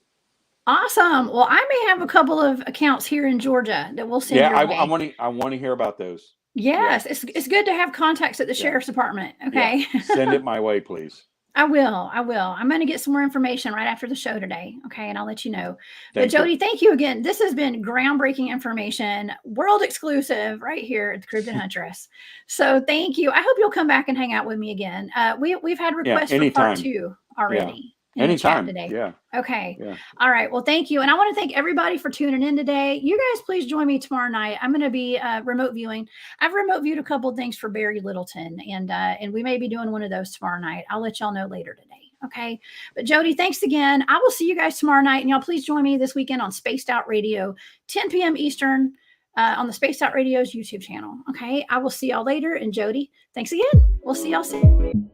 [SPEAKER 1] Awesome. Well, I may have a couple of accounts here in Georgia that we'll send.
[SPEAKER 2] Yeah, I want to hear about those.
[SPEAKER 1] Yes, it's good to have contacts at the sheriff's department. Okay,
[SPEAKER 2] send it my way, please.
[SPEAKER 1] I will. I'm going to get some more information right after the show today. Okay, and I'll let you know. But Joedy, thank you again. This has been groundbreaking information, world exclusive, right here at the Cryptid Huntress. So thank you. I hope you'll come back and hang out with me again. We've had requests for part 2 already.
[SPEAKER 2] Anytime
[SPEAKER 1] today.
[SPEAKER 2] Yeah.
[SPEAKER 1] Okay. Yeah. All right. Well, thank you. And I want to thank everybody for tuning in today. You guys, please join me tomorrow night. I'm going to be remote viewing. I've remote viewed a couple of things for Barry Littleton, and we may be doing one of those tomorrow night. I'll let y'all know later today. Okay. But Joedy, thanks again. I will see you guys tomorrow night. And y'all please join me this weekend on Spaced Out Radio, 10 p.m. Eastern, on the Spaced Out Radio's YouTube channel. Okay. I will see y'all later. And Joedy, thanks again. We'll see y'all soon.